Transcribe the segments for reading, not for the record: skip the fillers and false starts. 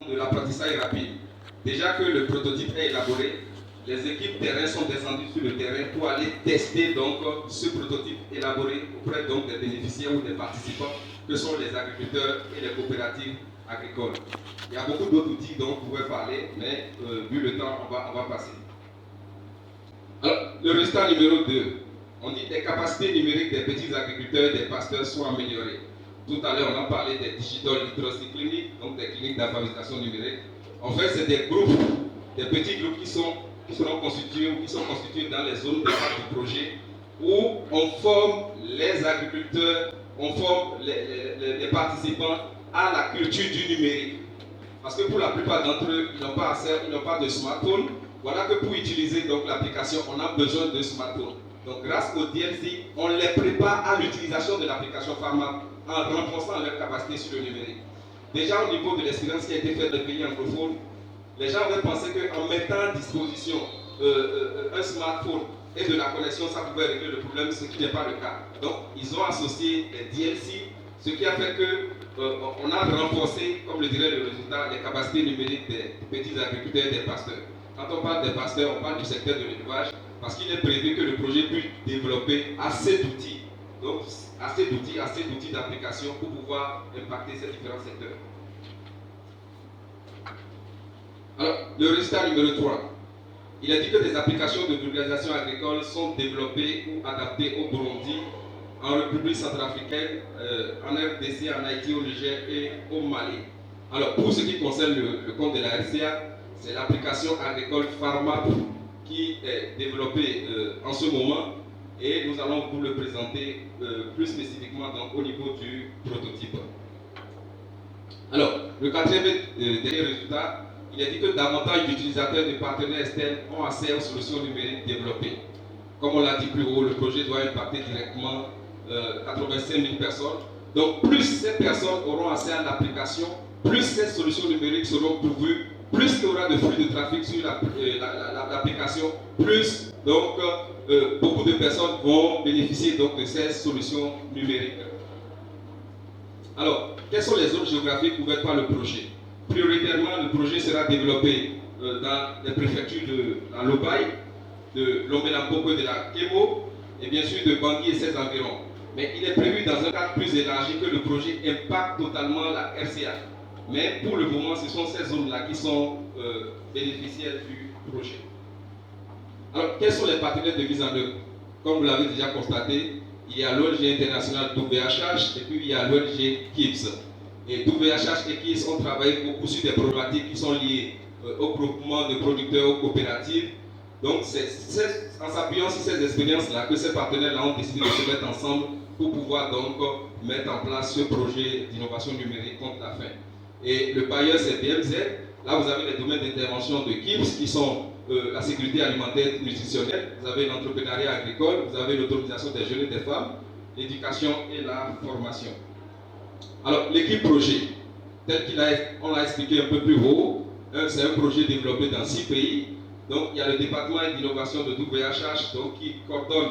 de l'apprentissage rapide. Déjà que le prototype est élaboré, les équipes terrain sont descendues sur le terrain pour aller tester donc ce prototype élaboré auprès donc des bénéficiaires ou des participants que sont les agriculteurs et les coopératives agricoles. Il y a beaucoup d'autres outils dont vous pouvez parler, mais vu le temps, on va passer. Alors, le résultat numéro 2, on dit que les capacités numériques des petits agriculteurs et des pasteurs sont améliorées. Tout à l'heure, on a parlé des digital literacy clinics, donc des cliniques d'alphabétisation numérique. En fait, c'est des groupes, des petits groupes qui seront constitués ou qui sont constitués dans les zones de phase du projet où on forme les agriculteurs, on forme les participants à la culture du numérique. Parce que pour la plupart d'entre eux, ils n'ont pas de smartphone. Voilà que pour utiliser donc l'application, on a besoin de smartphone. Donc grâce au DLC, on les prépare à l'utilisation de l'application Pharma en renforçant leur capacité sur le numérique. Déjà au niveau de l'expérience qui a été faite dans les pays anglophones, les gens avaient pensé qu'en mettant à disposition un smartphone et de la connexion, ça pouvait régler le problème, ce qui n'est pas le cas. Donc ils ont associé les DLC, ce qui a fait qu'on a renforcé, comme le dirait le résultat, les capacités numériques des petits agriculteurs et des pasteurs. Quand on parle des pasteurs, on parle du secteur de l'élevage, parce qu'il est prévu que le projet puisse développer assez d'outils. Donc, assez d'outils d'application pour pouvoir impacter ces différents secteurs. Alors, le résultat numéro 3. Il a dit que des applications de vulgarisation agricole sont développées ou adaptées au Burundi, en République centrafricaine, en RDC, en Haïti, au Niger et au Mali. Alors, pour ce qui concerne le compte de la RCA, c'est l'application agricole Pharma qui est développée en ce moment et nous allons vous le présenter plus spécifiquement donc, au niveau du prototype. Alors, le quatrième dernier résultat, il a dit que davantage d'utilisateurs et de partenaires externes ont accès aux solutions numériques développées. Comme on l'a dit plus haut, le projet doit impacter directement 85 000 personnes. Donc, plus ces personnes auront accès à l'application, plus ces solutions numériques seront pourvues, plus il y aura de flux de trafic sur l'application, plus donc, beaucoup de personnes vont bénéficier donc, de ces solutions numériques. Alors, quelles sont les zones géographiques couvertes par le projet? Prioritairement, le projet sera développé dans les préfectures de la Lobaye, de Lomé-Lampoko et de la Kémo, et bien sûr de Bangui et ses environs. Mais il est prévu dans un cadre plus élargi que le projet impacte totalement la RCA. Mais pour le moment, ce sont ces zones-là qui sont bénéficiaires du projet. Alors, quels sont les partenaires de mise en œuvre? Comme vous l'avez déjà constaté, il y a l'ONG internationale WHH et puis il y a l'ONG KIPS. Et WHH et KIPS ont travaillé beaucoup sur des problématiques qui sont liées au groupement de producteurs, aux coopératives. Donc, c'est en s'appuyant sur ces expériences-là que ces partenaires-là ont décidé de se mettre ensemble pour pouvoir donc mettre en place ce projet d'innovation numérique contre la faim. Et le bailleur, c'est BMZ. Là, vous avez les domaines d'intervention de KIPS qui sont la sécurité alimentaire et nutritionnelle, vous avez l'entrepreneuriat agricole, vous avez l'autonomisation des jeunes et des femmes, l'éducation et la formation. Alors, l'équipe projet, tel qu'on l'a expliqué un peu plus haut, c'est un projet développé dans 6 pays. Donc, il y a le département d'innovation de WHH donc, qui coordonne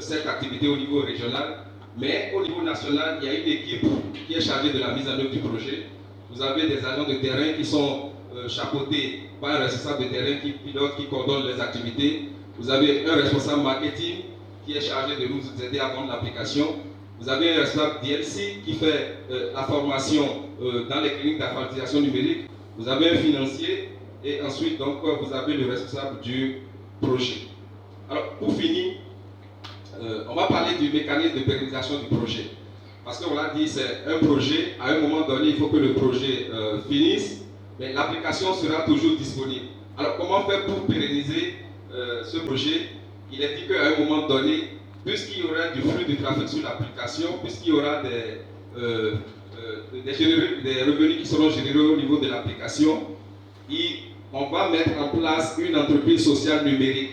cette activité au niveau régional. Mais au niveau national, il y a une équipe qui est chargée de la mise en œuvre du projet. Vous avez des agents de terrain qui sont chapeautés par un responsable de terrain qui pilote, qui coordonne les activités. Vous avez un responsable marketing qui est chargé de nous aider à vendre l'application. Vous avez un responsable DLC qui fait la formation dans les cliniques d'alphabétisation numérique. Vous avez un financier et ensuite donc, vous avez le responsable du projet. Alors pour finir, on va parler du mécanisme de pérennisation du projet. Parce qu'on l'a dit, c'est un projet, à un moment donné, il faut que le projet finisse, mais l'application sera toujours disponible. Alors comment faire pour pérenniser ce projet? Il est dit qu'à un moment donné, puisqu'il y aura du flux de trafic sur l'application, puisqu'il y aura des revenus qui seront générés au niveau de l'application, on va mettre en place une entreprise sociale numérique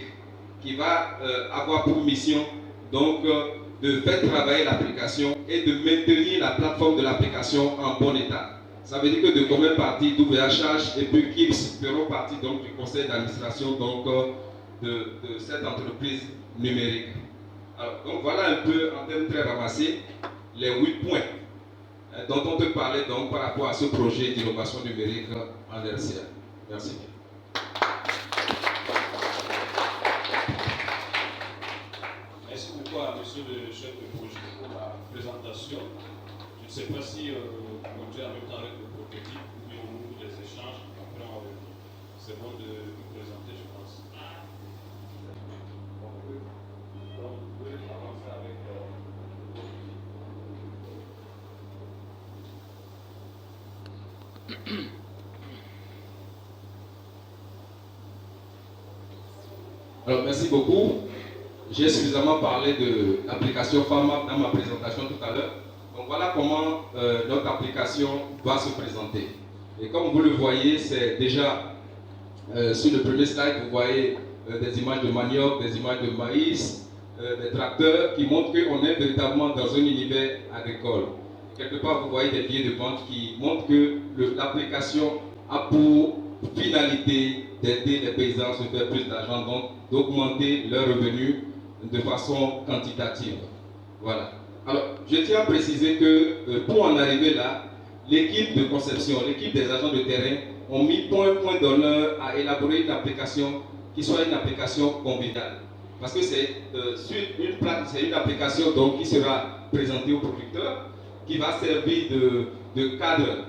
qui va avoir pour mission donc de faire travailler l'application et de maintenir la plateforme de l'application en bon état. Ça veut dire que de combien partie WHH et puis KIPS feront partie donc du conseil d'administration donc de cette entreprise numérique. Alors, donc voilà un peu en termes très ramassés les 8 points dont on peut parler donc par rapport à ce projet d'innovation numérique en RCA. Merci. Merci beaucoup à monsieur le chef de projet pour la présentation. Je ne sais pas si vous continuez en même temps avec le prototype ou bien on ouvre les échanges. Après, c'est bon de vous présenter, je pense. Donc, vous pouvez avancer avec Alors, merci beaucoup. J'ai suffisamment parlé de l'application FAMAP dans ma présentation tout à l'heure. Donc voilà comment notre application va se présenter. Et comme vous le voyez, c'est déjà sur le premier slide, vous voyez des images de manioc, des images de maïs, des tracteurs qui montrent qu'on est véritablement dans un univers agricole. Quelque part, vous voyez des billets de banque qui montrent que l'application a pour finalité d'aider les paysans à se faire plus d'argent, donc d'augmenter leurs revenus de façon quantitative. Voilà. Alors, je tiens à préciser que pour en arriver là, l'équipe de conception, l'équipe des agents de terrain ont mis point d'honneur à élaborer une application qui soit une application conviviale. Parce que c'est une application donc, qui sera présentée aux producteurs, qui va servir de cadre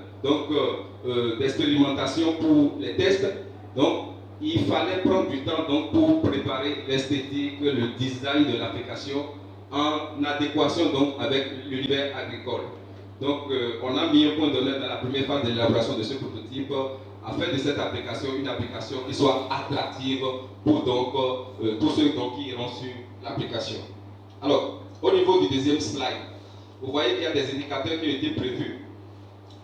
d'expérimentation pour les tests. Donc, il fallait prendre du temps donc, pour préparer l'esthétique, le design de l'application en adéquation donc, avec l'univers agricole. Donc, on a mis un point d'honneur dans la première phase de l'élaboration de ce prototype à faire de cette application une application qui soit attractive pour donc, tous ceux donc, qui iront sur l'application. Alors, au niveau du deuxième slide, vous voyez qu'il y a des indicateurs qui ont été prévus.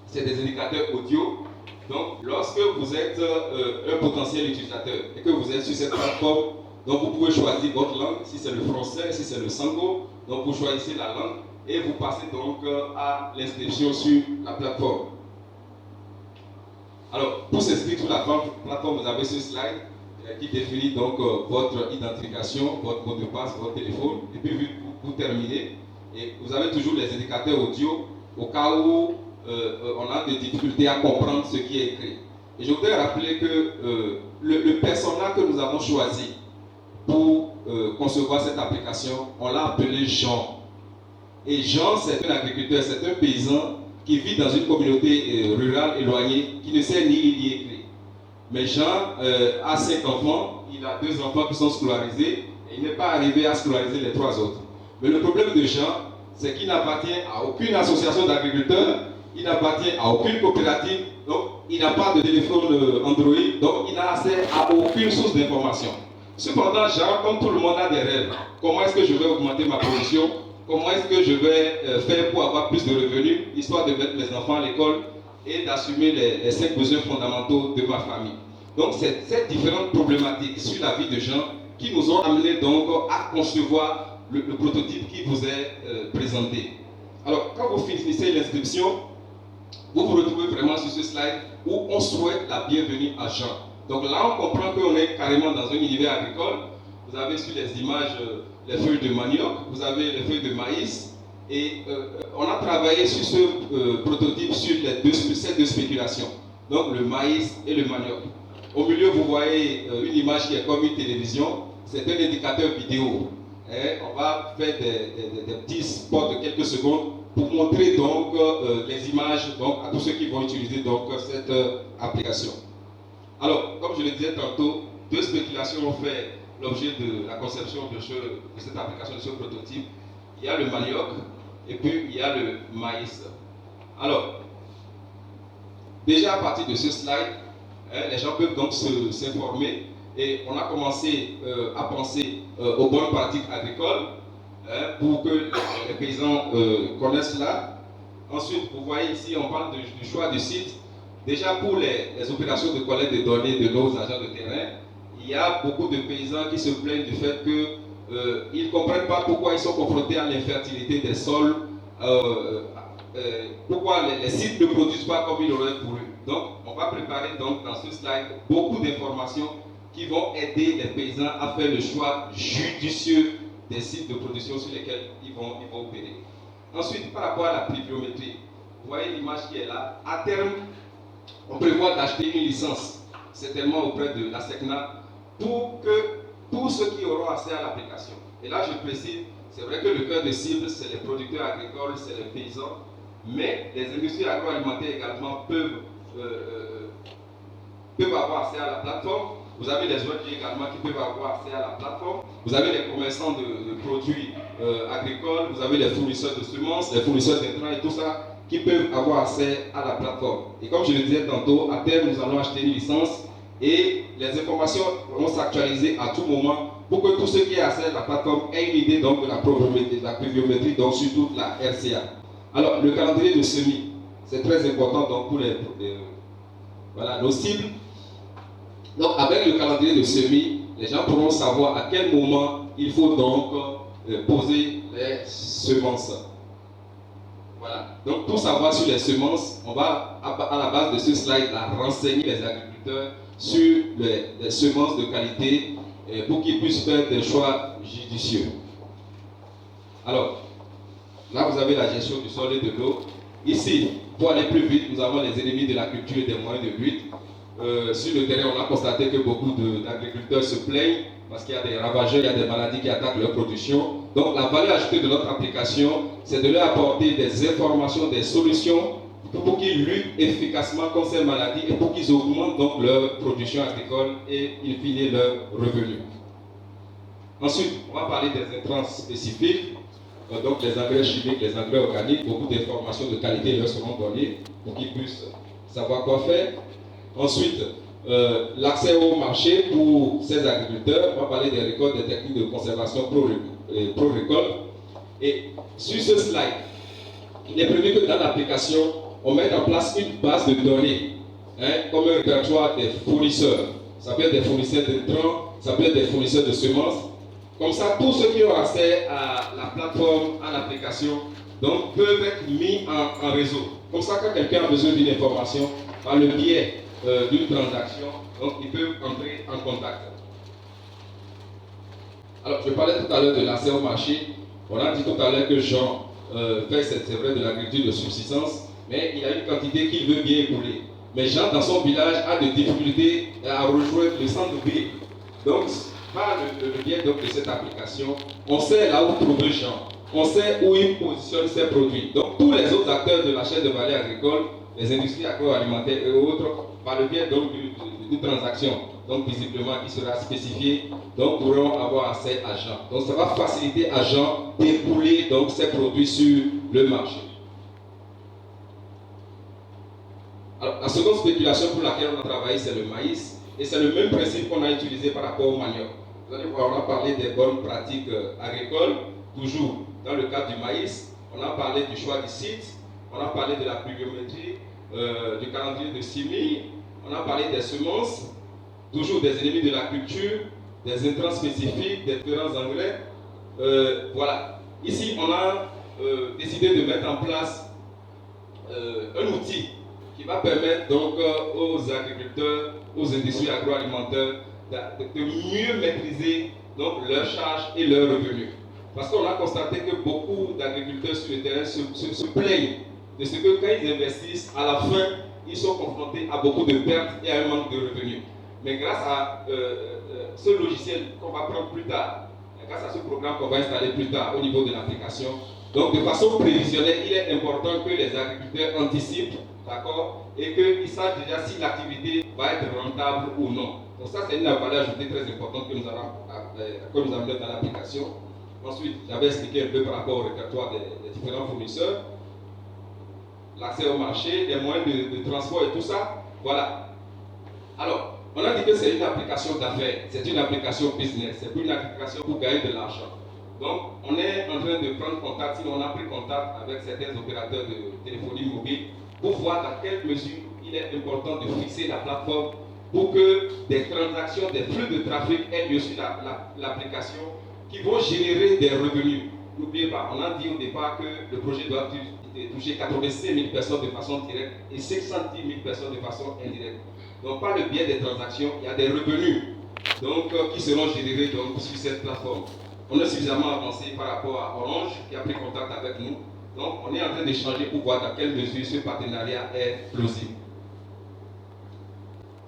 C'est des indicateurs audio. Donc, lorsque vous êtes un potentiel utilisateur et que vous êtes sur cette plateforme, donc vous pouvez choisir votre langue, si c'est le français, si c'est le sango, donc vous choisissez la langue et vous passez donc à l'inscription sur la plateforme. Alors, pour s'inscrire sur la plateforme, vous avez ce slide qui définit donc votre identification, votre mot de passe, votre téléphone, et puis vous terminez. Et vous avez toujours les indicateurs audio au cas où on a des difficultés à comprendre ce qui est écrit. Et je voudrais rappeler que le persona que nous avons choisi pour concevoir cette application, on l'a appelé Jean. Et Jean, c'est un agriculteur, c'est un paysan qui vit dans une communauté rurale éloignée, qui ne sait ni lire ni écrire. Mais Jean a 5 enfants, il a 2 enfants qui sont scolarisés, et il n'est pas arrivé à scolariser les 3 autres. Mais le problème de Jean, c'est qu'il n'appartient à aucune association d'agriculteurs, il n'appartient à aucune coopérative, donc il n'a pas de téléphone Android, donc il n'a accès à aucune source d'information. Cependant, Jean, comme tout le monde, a des rêves. Comment est-ce que je vais augmenter ma production? Comment est-ce que je vais faire pour avoir plus de revenus, histoire de mettre mes enfants à l'école et d'assumer les 5 besoins fondamentaux de ma famille? Donc, c'est ces différentes problématiques sur la vie de Jean qui nous ont amenés donc à concevoir le prototype qui vous est présenté. Alors, quand vous finissez l'inscription, vous vous retrouvez vraiment sur ce slide où on souhaite la bienvenue à Jean. Donc là, on comprend qu'on est carrément dans un univers agricole. Vous avez sur les images les feuilles de manioc, vous avez les feuilles de maïs. Et on a travaillé sur ce prototype sur ces 2 spéculations. Donc le maïs et le manioc. Au milieu, vous voyez une image qui est comme une télévision. C'est un indicateur vidéo. Et on va faire des petits spots de quelques secondes pour montrer donc les images donc, à tous ceux qui vont utiliser donc, cette application. Alors, comme je le disais tantôt, 2 spéculations ont fait l'objet de la conception de cette application, de ce prototype. Il y a le manioc et puis il y a le maïs. Alors, déjà à partir de ce slide, les gens peuvent donc s'informer et on a commencé à penser aux bonnes pratiques agricoles pour que les paysans connaissent cela. Ensuite, vous voyez ici, on parle du choix du site. Déjà pour les opérations de collecte de données de nos agents de terrain, il y a beaucoup de paysans qui se plaignent du fait qu'ils ne comprennent pas pourquoi ils sont confrontés à l'infertilité des sols, pourquoi les sites ne produisent pas comme ils auraient voulu. Donc, on va préparer donc, dans ce slide beaucoup d'informations qui vont aider les paysans à faire le choix judicieux des sites de production sur lesquels ils vont opérer. Ensuite, par rapport à la pluviométrie, vous voyez l'image qui est là. À terme, on prévoit d'acheter une licence, certainement auprès de la SECNA, pour que tous ceux qui auront accès à l'application. Et là, je précise, c'est vrai que le cœur de cible, c'est les producteurs agricoles, c'est les paysans, mais les industries agroalimentaires également peuvent avoir accès à la plateforme. Vous avez les ONG également qui peuvent avoir accès à la plateforme. Vous avez les commerçants de produits agricoles, vous avez les fournisseurs de semences, les fournisseurs d'intrants et tout ça qui peuvent avoir accès à la plateforme. Et comme je le disais tantôt, à terme, nous allons acheter une licence et les informations vont s'actualiser à tout moment pour que tous ceux qui ont accès à la plateforme aient une idée donc, de la pluviométrie, donc surtout la RCA. Alors, le calendrier de semis, c'est très important donc, pour nos cibles. Donc, avec le calendrier de semis, les gens pourront savoir à quel moment il faut donc poser les semences. Voilà. Donc, pour savoir sur les semences, on va, à la base de ce slide-là, renseigner les agriculteurs sur les semences de qualité pour qu'ils puissent faire des choix judicieux. Alors, là, vous avez la gestion du sol et de l'eau. Ici, pour aller plus vite, nous avons les ennemis de la culture et des moyens de lutte. Sur le terrain, on a constaté que beaucoup d'agriculteurs se plaignent parce qu'il y a des ravageurs, il y a des maladies qui attaquent leur production. Donc, la valeur ajoutée de notre application, c'est de leur apporter des informations, des solutions pour qu'ils luttent efficacement contre ces maladies et pour qu'ils augmentent donc leur production agricole et, in fine, leurs revenus. Ensuite, on va parler des intrants spécifiques, donc les engrais chimiques, les engrais organiques. Beaucoup d'informations de qualité leur seront données pour qu'ils puissent savoir quoi faire. Ensuite, l'accès au marché pour ces agriculteurs. On va parler des récoltes, des techniques de conservation pro-récolte. Et sur ce slide, il est prévu que dans l'application, on mette en place une base de données, comme un répertoire des fournisseurs. Ça peut être des fournisseurs d'intrants, ça peut être des fournisseurs de semences. Comme ça, tous ceux qui ont accès à la plateforme, à l'application, donc peuvent être mis en réseau. Comme ça, quand quelqu'un a besoin d'une information, par le biais d'une transaction, donc ils peuvent entrer en contact. Alors, je parlais tout à l'heure de l'accès au marché. On a dit tout à l'heure que Jean fait, c'est vrai, de l'agriculture de subsistance, mais il a une quantité qu'il veut bien écouler. Mais Jean, dans son village, a des difficultés à rejoindre le centre-ville. Donc, par le biais donc, de cette application, on sait là où trouver Jean. On sait où il positionne ses produits. Donc, tous les autres acteurs de la chaîne de valeur agricole, les industries agroalimentaires et autres, par le biais d'une transaction, donc visiblement qui sera spécifiée, donc pourront avoir accès à Jean. Donc, ça va faciliter à Jean d'écouler donc ses produits sur le marché. Alors, la seconde spéculation pour laquelle on a travaillé, c'est le maïs. Et c'est le même principe qu'on a utilisé par rapport au manioc. Vous allez voir, on a parlé des bonnes pratiques agricoles, toujours dans le cadre du maïs. On a parlé du choix du site, on a parlé de la pluviométrie, du calendrier de semis, on a parlé des semences, toujours des ennemis de la culture, des intrants spécifiques, des différents engrais. Voilà. Ici, on a décidé de mettre en place un outil qui va permettre donc aux agriculteurs, aux industries agroalimentaires de mieux maîtriser donc leurs charges et leurs revenus. Parce qu'on a constaté que beaucoup d'agriculteurs sur le terrain se plaignent de ce que quand ils investissent, à la fin, ils sont confrontés à beaucoup de pertes et à un manque de revenus. Mais grâce à ce logiciel qu'on va prendre plus tard, grâce à ce programme qu'on va installer plus tard au niveau de l'application, donc de façon prévisionnelle, il est important que les agriculteurs anticipent, d'accord, et qu'ils sachent déjà si l'activité va être rentable ou non. Donc ça, c'est une valeur ajoutée très importante que nous avons mis dans l'application. Ensuite, j'avais expliqué un peu par rapport au répertoire des différents fournisseurs, l'accès au marché, les moyens de transport et tout ça. Voilà. Alors, on a dit que c'est une application d'affaires, c'est une application business, c'est plus une application pour gagner de l'argent. Donc, on est en train de prendre contact, sinon on a pris contact avec certains opérateurs de téléphonie mobile pour voir dans quelle mesure il est important de fixer la plateforme pour que des transactions, des flux de trafic aient lieu sur l'application qui vont générer des revenus. N'oubliez pas, on a dit au départ que le projet doit toucher 85 000 personnes de façon directe et 510 000 personnes de façon indirecte. Donc, par le biais des transactions, il y a des revenus qui seront générés donc, sur cette plateforme. On est suffisamment avancé par rapport à Orange qui a pris contact avec nous. Donc, on est en train d'échanger pour voir dans quelle mesure ce partenariat est plausible.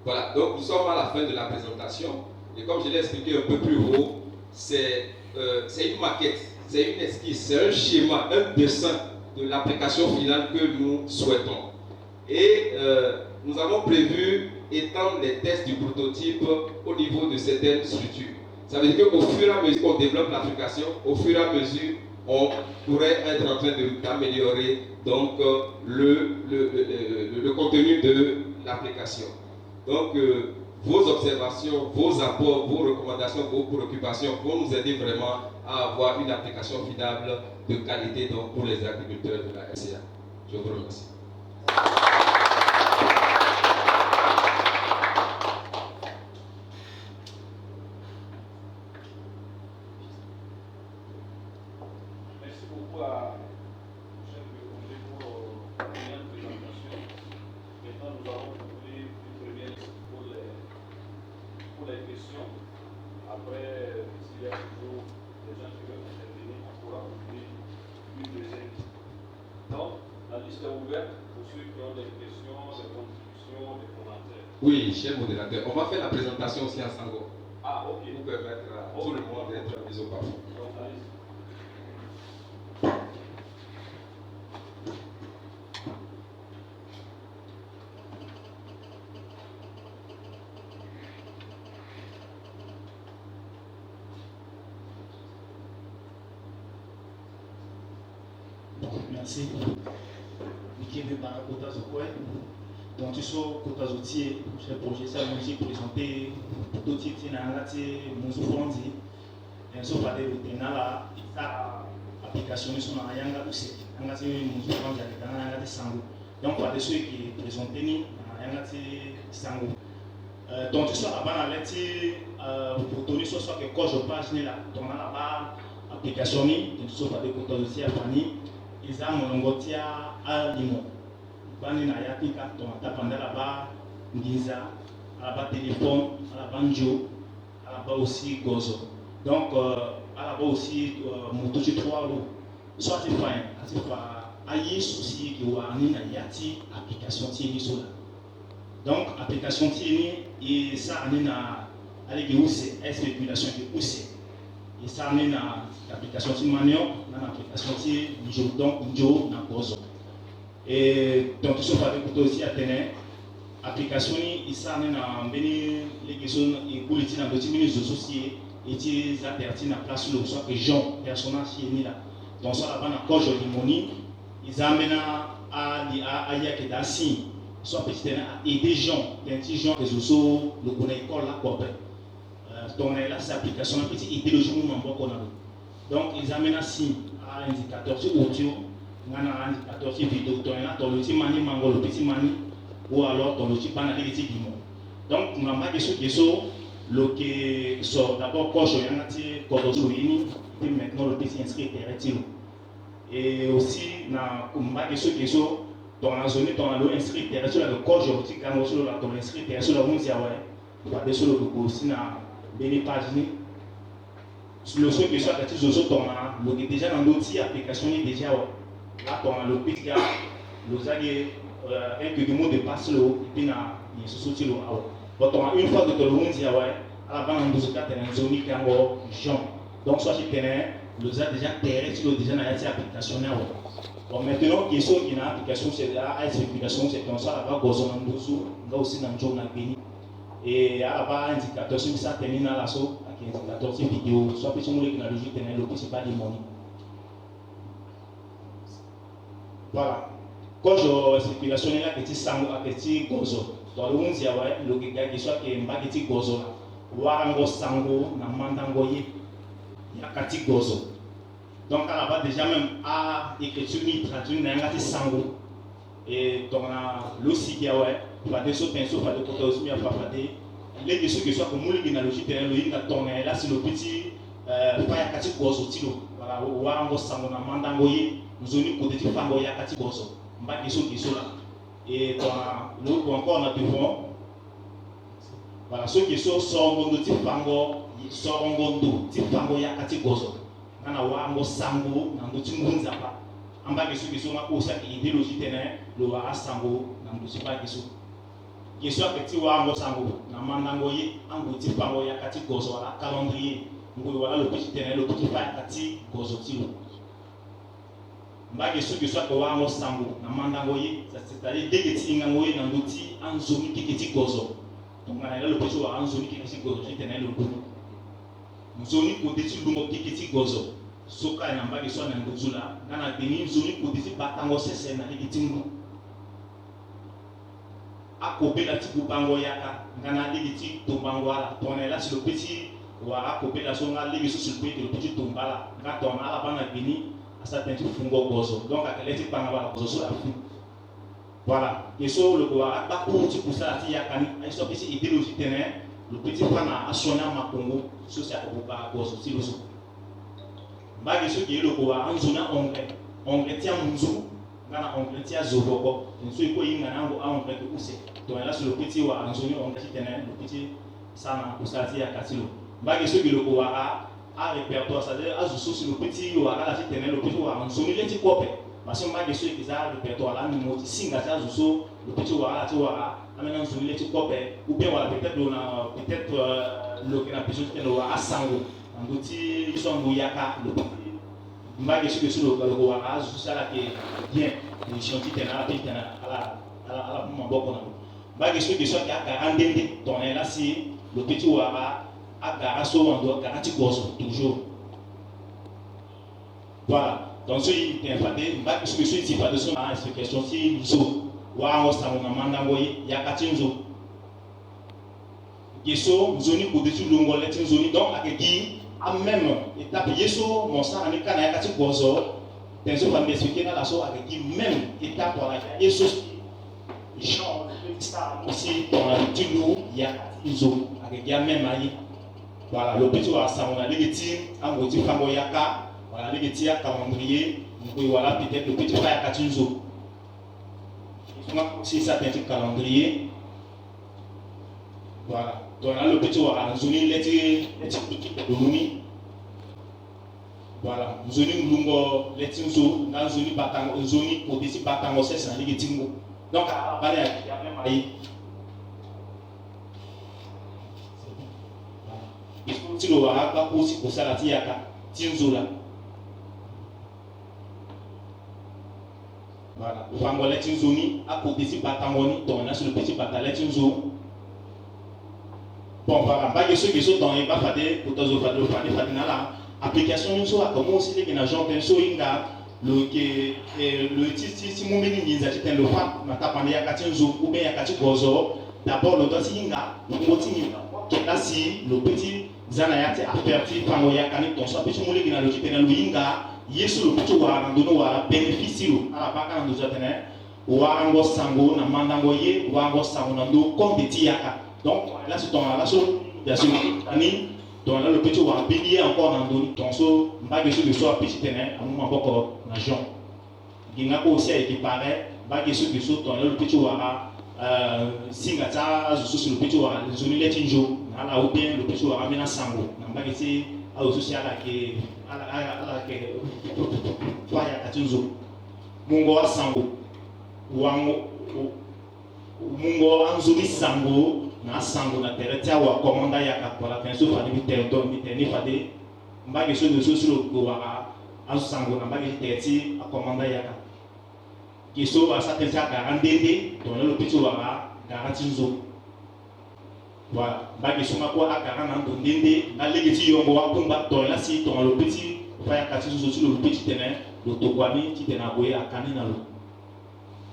Voilà, donc nous sommes à la fin de la présentation. Et comme je l'ai expliqué un peu plus haut, c'est une maquette, c'est une esquisse, c'est un schéma, un dessin de l'application finale que nous souhaitons. Et nous avons prévu étendre les tests du prototype au niveau de certaines structures. Ça veut dire qu'au fur et à mesure qu'on développe l'application, au fur et à mesure, on pourrait être en train d'améliorer donc le contenu de l'application. Donc, vos observations, vos apports, vos recommandations, vos préoccupations vont nous aider vraiment à avoir une application fiable de qualité donc, pour les agriculteurs de la RCA. Je vous remercie. Merci beaucoup à chef de projet pour la première présentation. Maintenant, nous allons ouvrir une première liste pour les questions. Après, s'il y a toujours des gens qui veulent intervenir, on pourra ouvrir une deuxième liste. Donc, la liste est ouverte pour ceux qui ont des questions, des contributions, des commentaires. Oui, cher modérateur, on va faire la présentation aussi en sango. Ah, ok. Pour permettre à tout le monde d'être mis au parfum. Donc, allez-y. Merci. Mikebe par Kota Zokwe. Donc, tu sois Kota Zotier, chef projet, ça m'a présenté prototype Tinangati, Moussou Fondi. Et sauf à des vétérinaires, ça application sur la Yanga aussi. Angati Moussou Fondi avec un Yangati Sango. Donc, par des ceux qui présentent Yangati Sango. Donc, tu sois avant la lettre, pour donner soit que quand je passe là, tu as là-bas application, donc tu sois par des Kota Zotier à Fanny. Ils ont mongotia à Limon. Bani na yapika, donc à tapanda là-bas, Ngiza, là-bas téléphone, là-bas Njo, là-bas aussi Gozo. Donc, là-bas aussi Motochi 3 roues. Soit tu fais aïe aussi qui ou ani na yati application tieni sola. Donc, application tieni et ça ani na allez qui où c'est spéculation qui où c'est. Et ça amène à l'application de Manio, l'application de Njo, donc Njo, Gozo. Et donc, tout ça, il faut aussi atteindre l'application, il s'amène à les questions et pour les dans d'autres minutes associés, et ils appartiennent à place où soit que gens, personnages qui est là. Donc, ça, là-bas, dans le code de l'immonie, ils amènent à y a signe, soit peut-être à aider les gens, des petits gens, des oiseaux, le connaît école là, quoi. Donc là, c'est l'application, une petite idéologie qu'on a. Donc, ils amènent ainsi à indicateur sur audio, un indicateur sur vidéo, dans le petit mani, mango, le petit mani, ou alors dans le petit banal, le petit guimon. Donc, nous avons des choses qui sont d'abord quand je viens de et maintenant le petit inscrit est et aussi, nous avons des choses dans la zone, dans l'inscrit terrestre, le corps, je dis quand on est dans l'inscrit terrestre, on dit, ouais, on va sur le aussi les pages. Le seul que soit les autres dans le déjà dans l'outil application déjà là dans le petit gars nous avons un mot de passe le et puis na il se sorti le une fois que le monde dit ouais à la bande nous avons une zone qui encore Jean donc soit chez terrain nous avons déjà terrestre déjà dans cette application là bon maintenant question qui na application c'est là explication c'est comme ça là-bas gozo na ndosu là aussi dans John na Beni. Et à la base, indicateur sur ça termine à l'assaut, avec indicateur sur vidéo, soit petit moule qui n'a logique tenir le principal des monnaies. Voilà. Quand je circulation là, petit sango, petit gozo. Dans le monde, il y a le gars qui soit qui est un petit gozo là. Warango sango, na mandangoye, il y a petit gozo. Donc à la base déjà même à écriture ni traduire na ngati sango. Et dans le site, il y a des choses qui sont faites pour aussi à faire les questions qui sont comme les analogies terrain le na tourner là c'est le petit fire kati gozo tilo voilà wango sango na mandangoye zoni côté ti fango ya kati gozo mba question qui sont là et dans l'autre encore on a devant voilà ceux qui sont songondo ti fango songondo ti fango ya kati gozo na wango sango na ndoti munza pa amba kesu kesu ma ko sa idéologie tene lo wa asango na mbusi ba kesu kesu aketi wa ngo sango na mandango yi ango ti pango ya kati gozo wala calendrier ngo wala le petit tene le petit fa kati gozo ti lo mba kesu kesu ko wa ngo sango na mandango yi c'est-à-dire dès que ti ngango yi na ndoti anzomi kiti gozo donc na le petit wa anzomi kiti gozo ti tene le gozo nzoni kote ti lungo kiti gozo soka na mba kesu na nguzula na beni nzoni kote ti batango sese na kiti ngu akopela ti bubango yaka ngana ligi ti tombango ala tona la sur le petit wa akopela so nga ligi so sur le petit tombala nga tona ala bana bini asa tenti fungo gozo donc akele ti panga bala gozo so la fu voilà et so le wa ba ko ti kusala ti yaka ni ay so petit idéologie tene le petit pana asona makongo so sa ko ba gozo ti lo so ba ke so ke lo ko wa anzuna onge ti amunzu ngana ongle ti azoboko nso iko yinga nango ongle ko use to la sur le petit wa anzoni ongle ti tene le petit sana kusati ya katilo mbage so biloko wa a répertoire ça dire azu so sur le petit wa ala ti tene le petit wa anzoni le ti kope parce mbage so ikiza répertoire la ni mo ti singa ta azu so le petit wa ala ti wa amena anzoni le ti kope ou bien wala peut-être le que la personne tene wa asango ngoti so ngoyaka le mbage so que sur le wa azu sala ke bien ni chanti tena la tena ala maboko na mbage so que so ka andende tona la si le petit wa aga so wando ka ati gozo toujours voilà donc ce il est fadé mbage so que so ti fadé so na explication si zo wa ngo sa na manda ngoyi ya katinzo yeso zoni ko de tu longo le tinzoni donc akegi a même étape yeso mon sa ani kana ya kati gozo tenzo va m'expliquer dans la so akegi même étape wala yeso Jean ça aussi dans la tulu ya izo akegi a même ayi voilà le petit wa sa on a legiti angoti fango yaka voilà legiti ya calendrier ngoi wala peut-être le petit fa ya katinzo si ça tient calendrier voilà donc là le petit wa anzuni leti domuni voilà nzoni mulungo leti nzo na nzoni batango nzoni kodisi batango sesa na ligitingo donc bale ya même ayi il faut tilo wa ba ko si ko sala ti yaka tinzola voilà vango leti nzoni akodisi batango ni donc na sur le petit batango leti nzo bon voilà mbage so ke so dans ba fade potazo fade na la application so comme aussi les gens ben so inga le que le si mumini ninza ti ten le fa na tapande ya katinzo ou bien ya kati gozo d'abord le dosi inga ngoti ni ke la si le petit zana ya ti aperti fango ya kani ton so petit muli na le ti ten le inga yesu le petit wa na dono wa bénéfice lo ala baka na dozo tene wa ngo sango na mandango ye wa ngo sango na ndo comme ti yaka donc là c'est ton là so bien sûr ani donc là le petit wa bélier encore dans don donc so mbage so le so petit tene amu maboko na Jean ginga ko aussi équiparé mbage so le so donc là le petit wa singa ta so sur le petit wa zoni letinjo na la ou bien le petit wa amena sango na mbage si a au social ke ala ke faya katunzo mungo wa sango wango mungo anzuri sango na sango na terretia wa commanda ya kapola penso fa ni territoire mi teni fade mbage so de so sur go wa azu sango na mbage terti a commanda ya ka kiso ba sa tertia ka andende to le petit wa garanti nzo voilà mbage so ma ko akara na ndo ndende na legeti yongo wa kumba to la si to le petit fa ya kati nzo sur le petit tene le tokwami ti tena boye akani na lo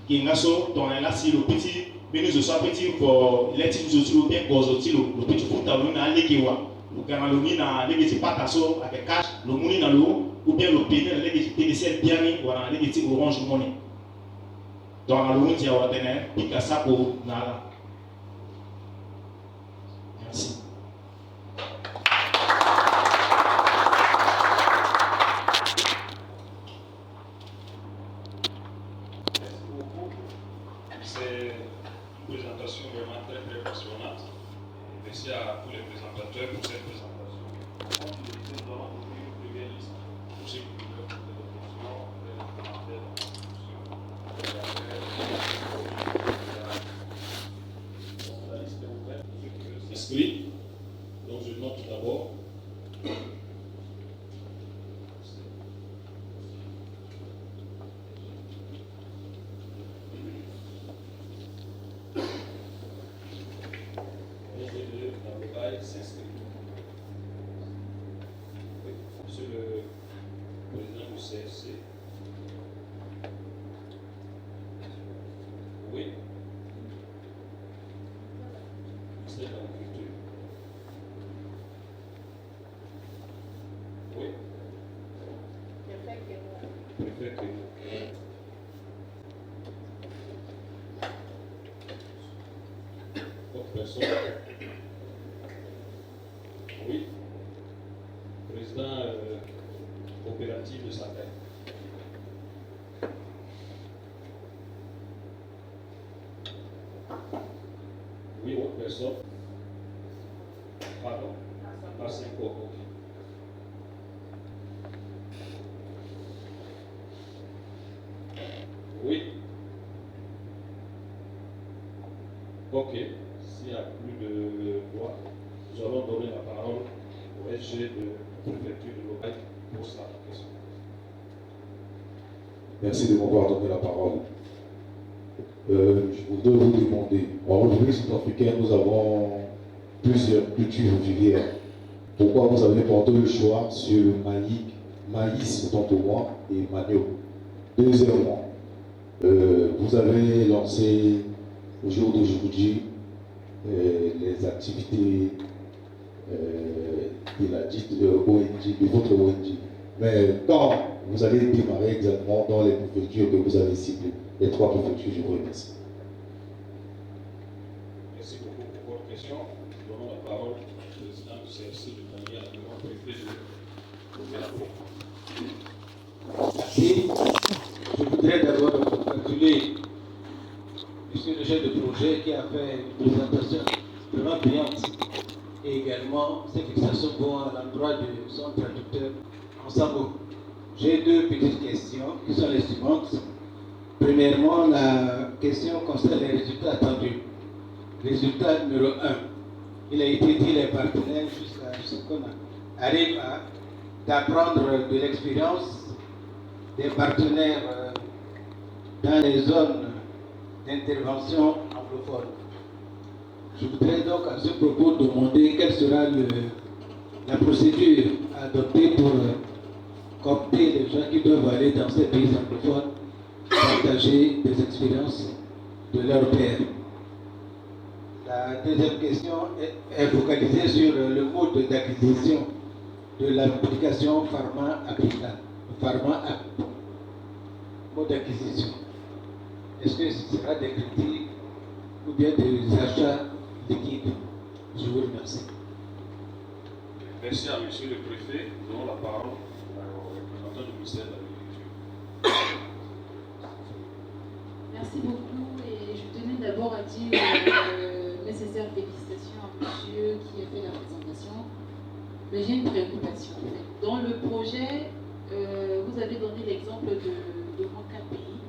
ginga so to la si le petit mais nous sommes petits pour les petits outils bien gozotilo le petit foutalo na lekiwa le ganaloni na legeti pataso avec cash le moni na lo ou bien le péné na legeti TDC bien ni wala legeti orange money dans la loni ya watene pika sako na la merci présentation vraiment très très passionnante. Merci à tous les présentateurs pour cette présentation. Nous allons ouvrir une première liste. Pour ceux qui veulent poser des questions, inscrits. Donc je note d'abord. S'inscrit. Oui. Monsieur le président du CRC. Oui. Ministère de l'Agriculture. Oui. Préfet que autre personne. Oui. Président coopératif de Sahel. Oui, autre personne. Pardon. A5O. Oui. Ok. S'il n'y a plus de voix, nous allons donner la parole au SG de préfecture de l'Obaï pour sa question. Merci de m'avoir donné la parole. Je voudrais vous demander, en République centrafricaine, nous avons plusieurs cultures vivrières. Pourquoi vous avez porté le choix sur le maïs, autant pour moi, et manioc? Deuxièmement, vous avez lancé au jour d'aujourd'hui les activités de la dite ONG, de votre ONG. Mais quand vous allez démarrer exactement dans les préfectures que vous avez ciblées, les 3 préfectures, je vous remercie. Merci beaucoup pour votre question. Nous donnons la parole au président du CRC de Tanguy, le grand préfet de Merci. Je voudrais d'abord congratuler monsieur le chef de projet qui a fait une présentation vraiment brillante et également ses félicitations vont à l'endroit de son traducteur Ensemble. J'ai 2 petites questions qui sont les suivantes. Premièrement, la question concerne les résultats attendus. Résultat numéro 1. Il a été dit les partenaires jusqu'à ce qu'on arrive à d'apprendre de l'expérience des partenaires dans les zones d'intervention anglophone. Je voudrais donc à ce propos demander quelle sera la procédure adoptée pour coopter les gens qui doivent aller dans ces pays anglophones, partager des expériences de leur père. La deuxième question est focalisée sur le mode d'acquisition de l'application Pharma Applica. Pharma App. Mode d'acquisition. Est-ce que ce sera des crédits ou bien des achats liquides? Je vous remercie. Merci à monsieur le préfet. Nous donnons la parole au représentant du ministère de l'Agriculture. Merci beaucoup et je tenais d'abord à dire nécessaires félicitations à monsieur qui a fait la présentation. Mais j'ai une préoccupation. Dans le projet, vous avez donné l'exemple de 4 pays.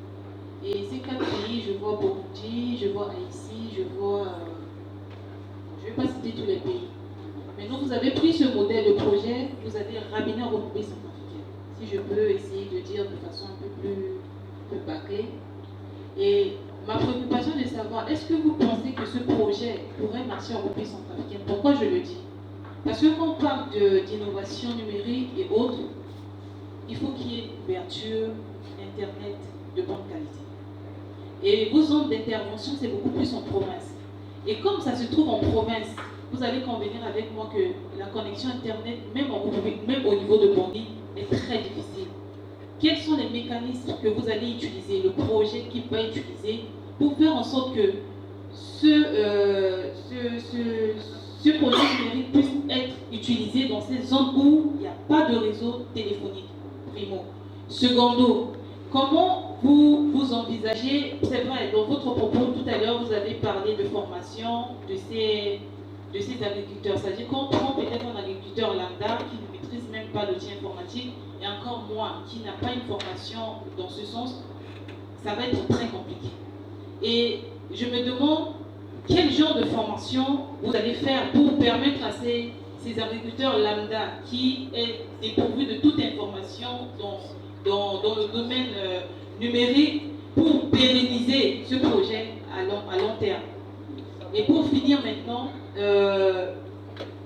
Et ces 4 pays, je vois Burundi, je vois Haïti, je vois... je ne vais pas citer tous les pays. Maintenant, vous avez pris ce modèle de projet, vous avez ramené en République centrafricaine. Si je peux essayer de dire de façon un peu plus bâclée. Et ma préoccupation est de savoir, est-ce que vous pensez que ce projet pourrait marcher en République centrafricaine? Pourquoi je le dis? Parce que quand on parle d'innovation numérique et autres, il faut qu'il y ait une ouverture Internet de bonne qualité. Et vos zones d'intervention, c'est beaucoup plus en province. Et comme ça se trouve en province, vous allez convenir avec moi que la connexion Internet, même au niveau de Bangui, est très difficile. Quels sont les mécanismes que vous allez utiliser, le projet qu'il va utiliser pour faire en sorte que ce projet numérique puisse être utilisé dans ces zones où il n'y a pas de réseau téléphonique, primo. Secondo, comment vous envisagez, c'est vrai, dans votre propos tout à l'heure, vous avez parlé de formation de ces agriculteurs. C'est-à-dire qu'on prend peut-être un agriculteur lambda qui ne maîtrise même pas l'outil informatique, et encore moins, qui n'a pas une formation dans ce sens, ça va être très compliqué. Et je me demande, quel genre de formation vous allez faire pour permettre à ces agriculteurs lambda qui est dépourvus de toute information dans le domaine numérique pour pérenniser ce projet à long terme. Et pour finir maintenant,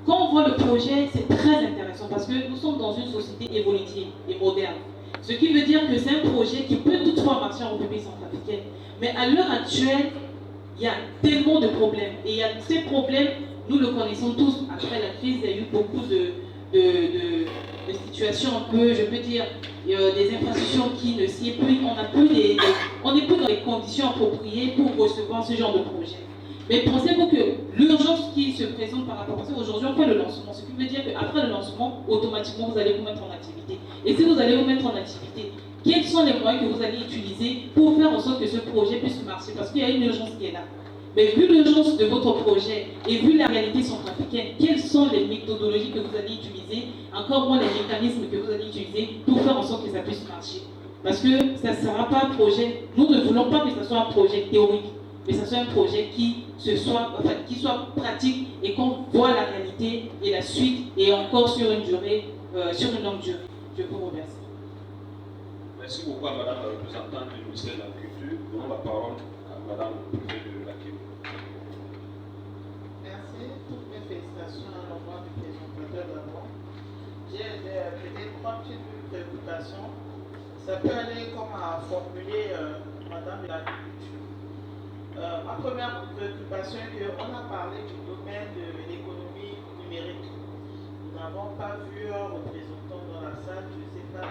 quand on voit le projet, c'est très intéressant parce que nous sommes dans une société évolutive et moderne. Ce qui veut dire que c'est un projet qui peut toutefois marcher en République centrafricaine. Mais à l'heure actuelle, il y a tellement de problèmes. Et il y a ces problèmes, nous le connaissons tous. Après la crise, il y a eu beaucoup de situations un peu, je peux dire, des infrastructures qui ne s'y est plus. On n'est plus dans les conditions appropriées pour recevoir ce genre de projet. Mais pensez-vous que l'urgence qui se présente par rapport à ça, aujourd'hui on fait le lancement, ce qui veut dire qu'après le lancement, automatiquement vous allez vous mettre en activité. Et si vous allez vous mettre en activité, quels sont les moyens que vous allez utiliser pour faire en sorte que ce projet puisse marcher? Parce qu'il y a une urgence qui est là. Mais vu l'urgence de votre projet et vu la réalité centrafricaine, quelles sont les méthodologies que vous allez utiliser, encore moins les mécanismes que vous allez utiliser pour faire en sorte que ça puisse marcher? Parce que ça ne sera pas un projet, nous ne voulons pas que ce soit un projet théorique, mais que ce soit un projet qui soit pratique et qu'on voit la réalité et la suite et encore sur une longue durée. Je vous remercie. Merci beaucoup à Madame la représentante du ministère de la Culture. Donnons la parole à Madame le préfet de la Kémo. Merci. Toutes mes félicitations à l'endroit du présentateur d'abord. J'ai peut-être 3 petites préoccupations. Ça peut aller comme à formuler Madame de l'Agriculture. Ma première préoccupation est qu'on a parlé du domaine de l'économie numérique. Nous n'avons pas vu un représentant dans la salle, je ne sais pas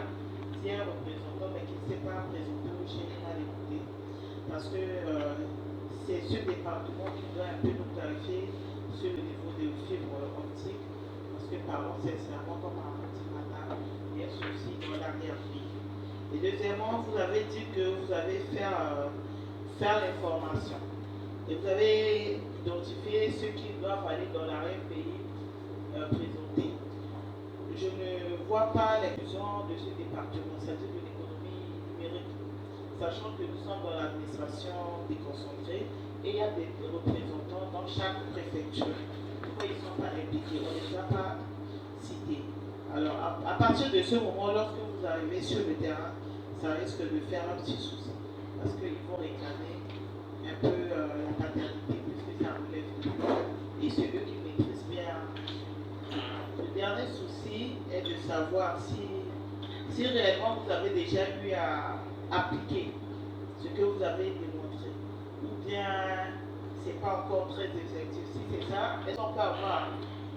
si un représentant, mais qui ne s'est pas présenté au général écouté. Parce que c'est ce département qui doit un peu nous clarifier sur le niveau de fibre optique. Parce que parlons sincèrement, comme a dit madame, il y a un souci dans l'arrière-pays. Et deuxièmement, vous avez dit que vous allez faire l'information. Et vous avez identifié ceux qui doivent aller dans l'arrière-pays présenter. Je ne vois pas l'inclusion de ce département, c'est-à-dire de l'économie numérique, sachant que nous sommes dans l'administration déconcentrée et il y a des représentants dans chaque préfecture. Pourquoi ils ne sont pas impliqués? On ne les a pas cités. Alors, à partir de ce moment, lorsque vous arrivez sur le terrain, ça risque de faire un petit souci. Parce qu'ils vont réclamer un peu la paternité, puisque ça relève de eux. Et c'est eux qui maîtrisent bien. Le dernier souci est de savoir si réellement vous avez déjà eu à appliquer ce que vous avez démontré. Ou bien c'est pas encore très effectif. Si c'est ça, est-ce qu'on peut avoir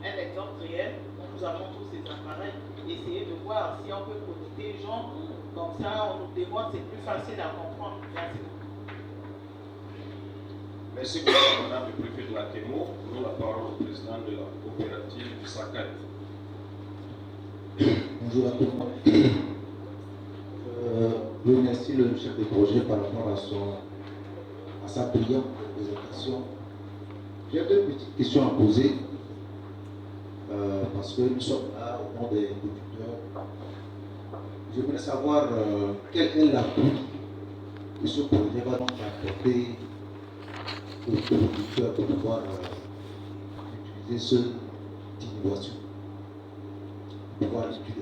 un exemple réel où nous avons tous ces appareils, essayer de voir si on peut connecter les gens, comme ça on nous démontre, c'est plus facile à comprendre. Merci beaucoup. Merci beaucoup, Madame le préfet de la Kémo. Nous la parole au président de la coopérative du Sakai. Bonjour à tout le monde. Je remercie le chef de projet par rapport à sa brillante présentation. J'ai 2 petites questions à poser parce que nous sommes là au nom des producteurs. Je voudrais savoir quel est l'appui que ce projet va donc apporter aux producteurs pour pouvoir utiliser ce type d'innovation.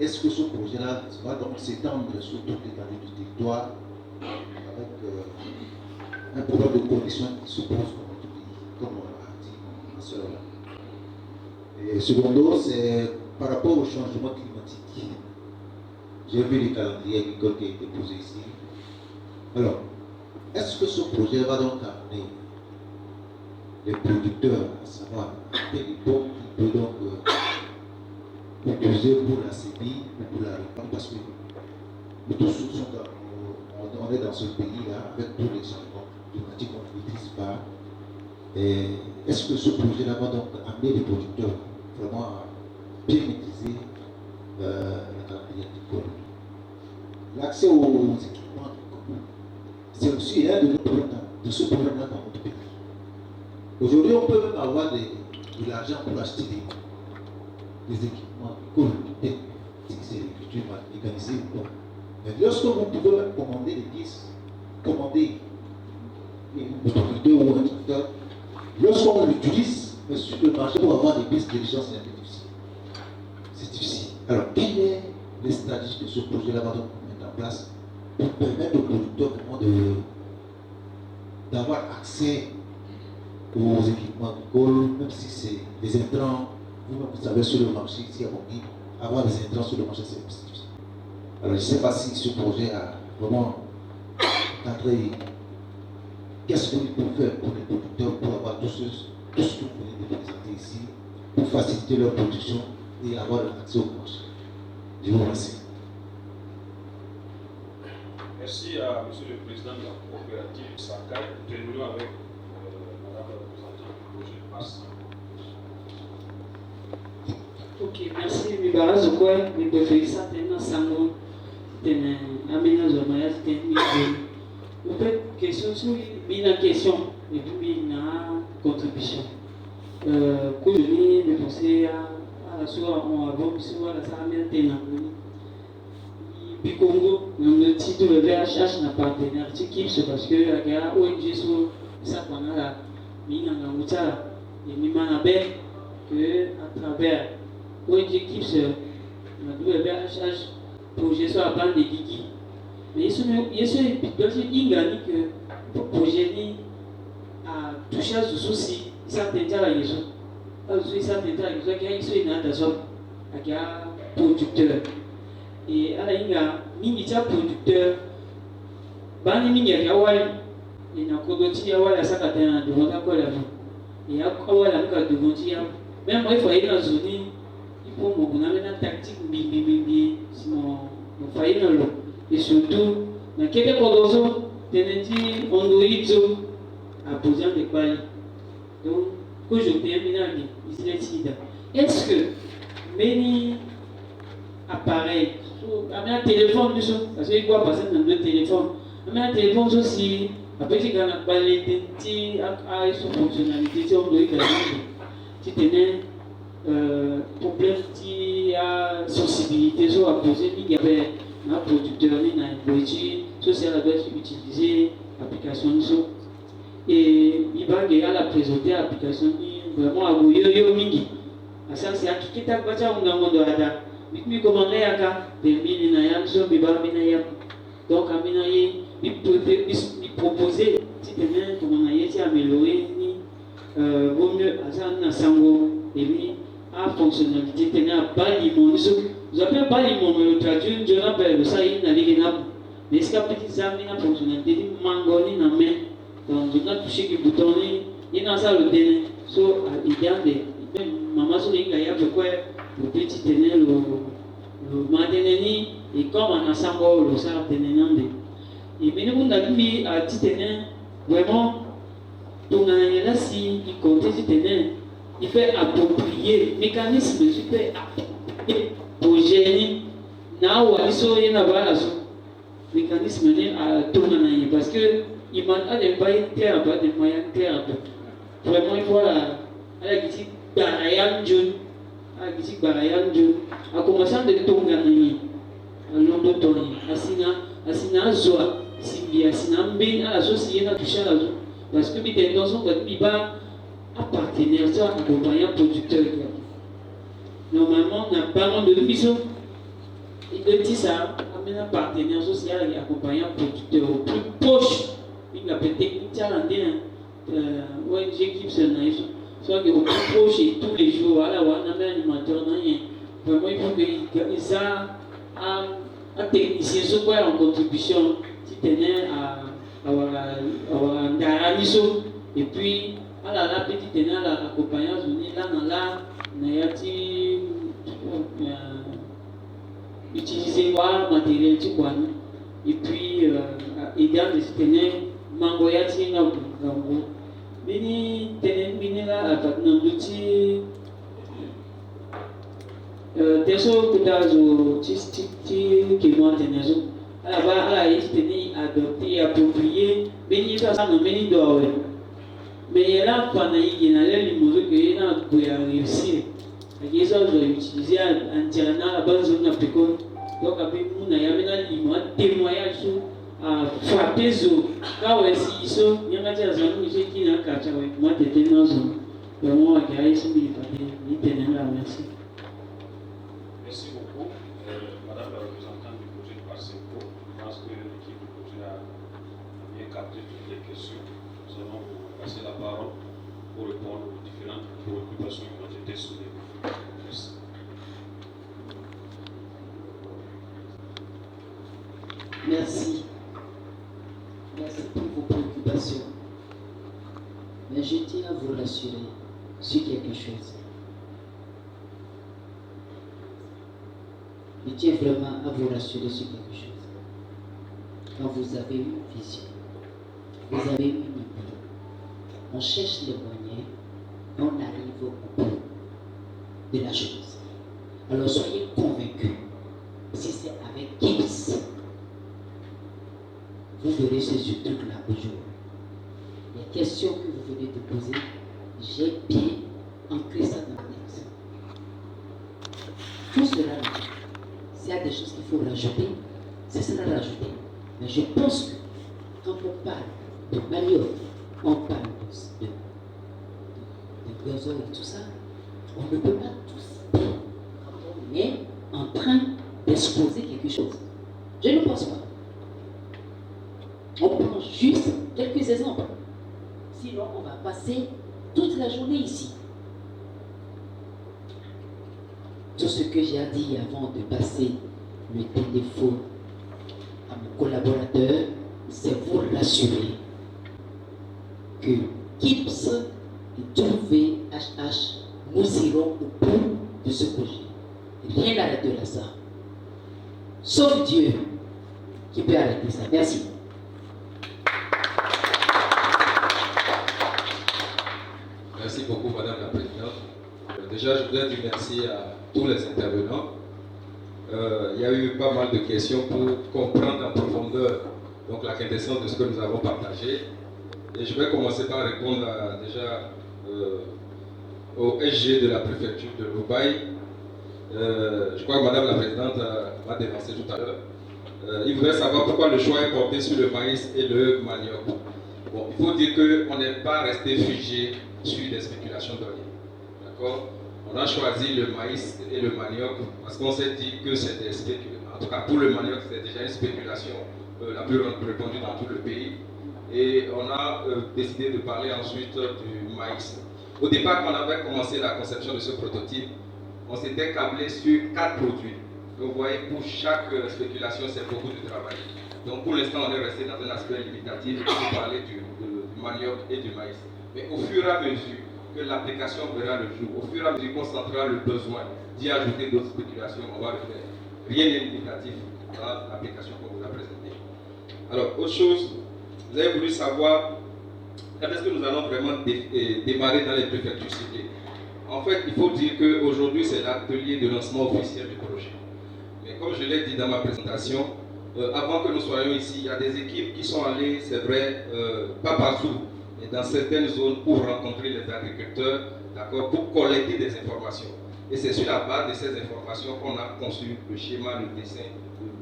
Est-ce que ce projet-là va donc s'étendre sur toute l'étendue du territoire avec un problème de conditions qui se pose comme on l'a dit ma soeur là. Et secondo, c'est par rapport au changement climatique. J'ai vu les calendriers agricoles qui ont été posés ici. Alors, est-ce que ce projet va donc amener les producteurs à savoir à quelle époque ils peuvent donc utiliser pour la CEPI ou pour la réforme, parce que nous tous on est dans ce pays-là avec tous les changements climatiques qu'on ne maîtrise pas. Est-ce que ce projet-là va donc amener les producteurs vraiment à bien maîtriser la calendrier agricole? L'accès aux équipements agricoles, c'est aussi un de ce problème-là dans notre pays. Aujourd'hui, on peut même avoir de l'argent pour acheter des équipements agricoles, si c'est l'agriculture mécanisée ou pas. Mais lorsque vous pouvez même commander des pièces, commander un tracteur ou un tracteur, lorsqu'on l'utilise, mais sur le marché pour avoir des pistes de diligence, c'est un peu difficile. C'est difficile. Alors, quelles sont les stratégies de ce projet-là qu'on met en place pour permettre aux producteurs d'avoir accès aux équipements agricoles, même si c'est des intrants, vous savez, sur le marché ici à Bangui, avoir des intrants sur le marché, c'est difficile. Alors, je ne sais pas si ce projet a vraiment entré. Qu'est-ce qu'il peut faire pour les producteurs pour avoir tout ce que vous venez de présenter ici, pour faciliter leur production et avoir accès au marché? Je vous remercie. Merci à M. le Président de la coopérative Sakai. Terminons avec Madame la représentante du projet PASS. Ok, merci. Mibara Zokwe, mi préfère ça, tellement sango, tellement aménagement, tellement. En fait, question sur une question et puis une contribution. Quand je viens de penser à la soirée, on a vu sur la salle de puis Congo, le titre de VHH n'a partenaire qui c'est parce que la gare ONG sur ça pendant la mine en Angouta et Mimanabe que à travers ONG qui c'est le VHH projet sur la bande de Gigi. Mais il y a que projet a touché à ce souci, certains gens à Yesu. Certains gens qui sont une adaptation à un producteur. Et à la inga, mingi producteur, bani mingi ya wali, et na kodoti ya wali asaka tena devant la quoi la vie. Et à quoi la muka devant ya, même moi il faut aller dans zone, il faut mon amena tactique bibi, sinon mon faillir dans l'eau. Et surtout, na quelques kodozo, tenenti ondoizo, à poser des pali. Donc, quand je termine avec Israël, est-ce que many appareils un téléphone parce qu'il doit passer dans deux téléphones. Un téléphone aussi, après tu as balayé, tu as son fonctionnalité, tu as tu tenais problème, tu as sensibilité, tu as posé, il y avait un producteur, il y a une voiture, social doit utiliser l'application et il va la présenter l'application vraiment à Goyo Mingi. Ça c'est à qui t'a pas déjà on a mon doada. Mais comment on est termine na yam so biba bina yam donc amina yi bi proposer si demain comment on a amélioré ni vaut mieux à na sango et puis à fonctionnalité tenir à bas limon vous appelez bas limon le traduire je rappelle ça il n'a rien mais ce qu'a petit ça na fonctionnalité mango ni na main donc je dois toucher le bouton ni il n'a ça le tenir so idéal de maman so il y a quoi le petit tenir le matinée et comme on a sango le sar tenenande et bien nous avons mis à titenir vraiment ton là si il compte si tenir il fait approprier mécanisme super pour gérer na wa so yana ba so mécanisme ne à tourner parce que il m'a allé pas clair pas de moyen clair vraiment il faut la qui barayan jeune qui barayan jeune a commencé de tomber en long de temps asina zoa simbi asina mbin à associer na toucher la zone parce que bité dans son côté biba à partenaire ça accompagnant producteur normalement on a pas de mission il dit ça amène un partenaire social et accompagnant producteur au plus proche il a peut-être challenge ONG qui se naïf soit que au plus proche et tous les jours voilà on a un animateur non rien vraiment il faut que ça un technicien soit quoi en contribution qui tenait à avoir un garaniso et puis à la petite tenait à l'accompagnant là n'ayati utiliser quoi matériel tu quoi et puis idéal de tenir mangoyati na gango bini tenir bini là avec nos outils teso kutazo qui moi tenazo ala yi teni adopter approprier bini ça no meni do mais là pendant il na le limozo que na goya réussir et ça je utiliser en tirant la base zone apicole donc après mon na yamena limo témoignage sur frapper zo quand est-ce qu'ils sont il y a des gens qui n'ont qu'à faire moi t'étais dans zo vraiment qui a ici il tenait là merci. Merci beaucoup, Madame la représentante du projet de Parseco. Je pense que l'équipe du projet a bien capté toutes les questions. Nous allons vous passer la parole pour répondre aux différentes préoccupations qui ont été soulevées. Merci. Merci. Merci pour vos préoccupations. Mais je tiens à vous rassurer sur quelque chose. Je tiens vraiment à vous rassurer sur quelque chose. Quand vous avez une vision, vous avez une idée, on cherche les moyens, on arrive au bout de la chose. Alors soyez convaincus, si c'est avec Gibbs, vous verrez ce truc-là aujourd'hui. Les questions que vous venez de poser, j'ai bien ancré ça dans la tête. Tout cela là, s'il y a des choses qu'il faut rajouter, ce sera rajouté. Mais je pense que quand on parle de manioc, on parle de gazon et tout ça, on ne peut pas tout citer quand on est en train d'exposer quelque chose. Je ne pense pas. On prend juste quelques exemples. Sinon, on va passer toute la journée ici. Tout ce que j'ai dit avant de passer le téléphone à mon collaborateur, c'est vous rassurer que Gibbs et tout VHH, nous irons au bout de ce projet. Rien n'arrêtera ça. Sauf Dieu qui peut arrêter ça. Merci. Merci beaucoup, Madame la Présidente. Déjà, je voudrais dire merci à tous les intervenants. Il y a eu pas mal de questions pour comprendre en profondeur donc, la quintessence de ce que nous avons partagé. Et je vais commencer par répondre déjà au SG de la préfecture de Lobaye. Je crois que Madame la Présidente m'a dénoncé tout à l'heure. Il voudrait savoir pourquoi le choix est porté sur le maïs et le manioc. Bon, il faut dire qu'on n'est pas resté figé sur des spéculations données. D'accord? On a choisi le maïs et le manioc parce qu'on s'est dit que c'est des spéculations. En tout cas, pour le manioc, c'est déjà une spéculation la plus répandue dans tout le pays. Et on a décidé de parler ensuite du maïs. Au départ, quand on avait commencé la conception de ce prototype, on s'était câblé sur 4 produits. Donc, vous voyez, pour chaque spéculation, c'est beaucoup de travail. Donc, pour l'instant, on est resté dans un aspect limitatif pour parler du manioc et du maïs. Mais au fur et à mesure que l'application verra le jour, au fur et à mesure qu'on sentira le besoin d'y ajouter d'autres spéculations, on va le faire. Rien n'est limitatif dans l'application qu'on vous a présentée. Alors, autre chose, vous avez voulu savoir quand est-ce que nous allons vraiment démarrer dans les préfectures ciblées. En fait, il faut dire qu'aujourd'hui, c'est l'atelier de lancement officiel du projet. Mais comme je l'ai dit dans ma présentation, avant que nous soyons ici, il y a des équipes qui sont allées, c'est vrai, pas partout, mais dans certaines zones pour rencontrer les agriculteurs, d'accord, pour collecter des informations. Et c'est sur la base de ces informations qu'on a conçu le schéma, le dessin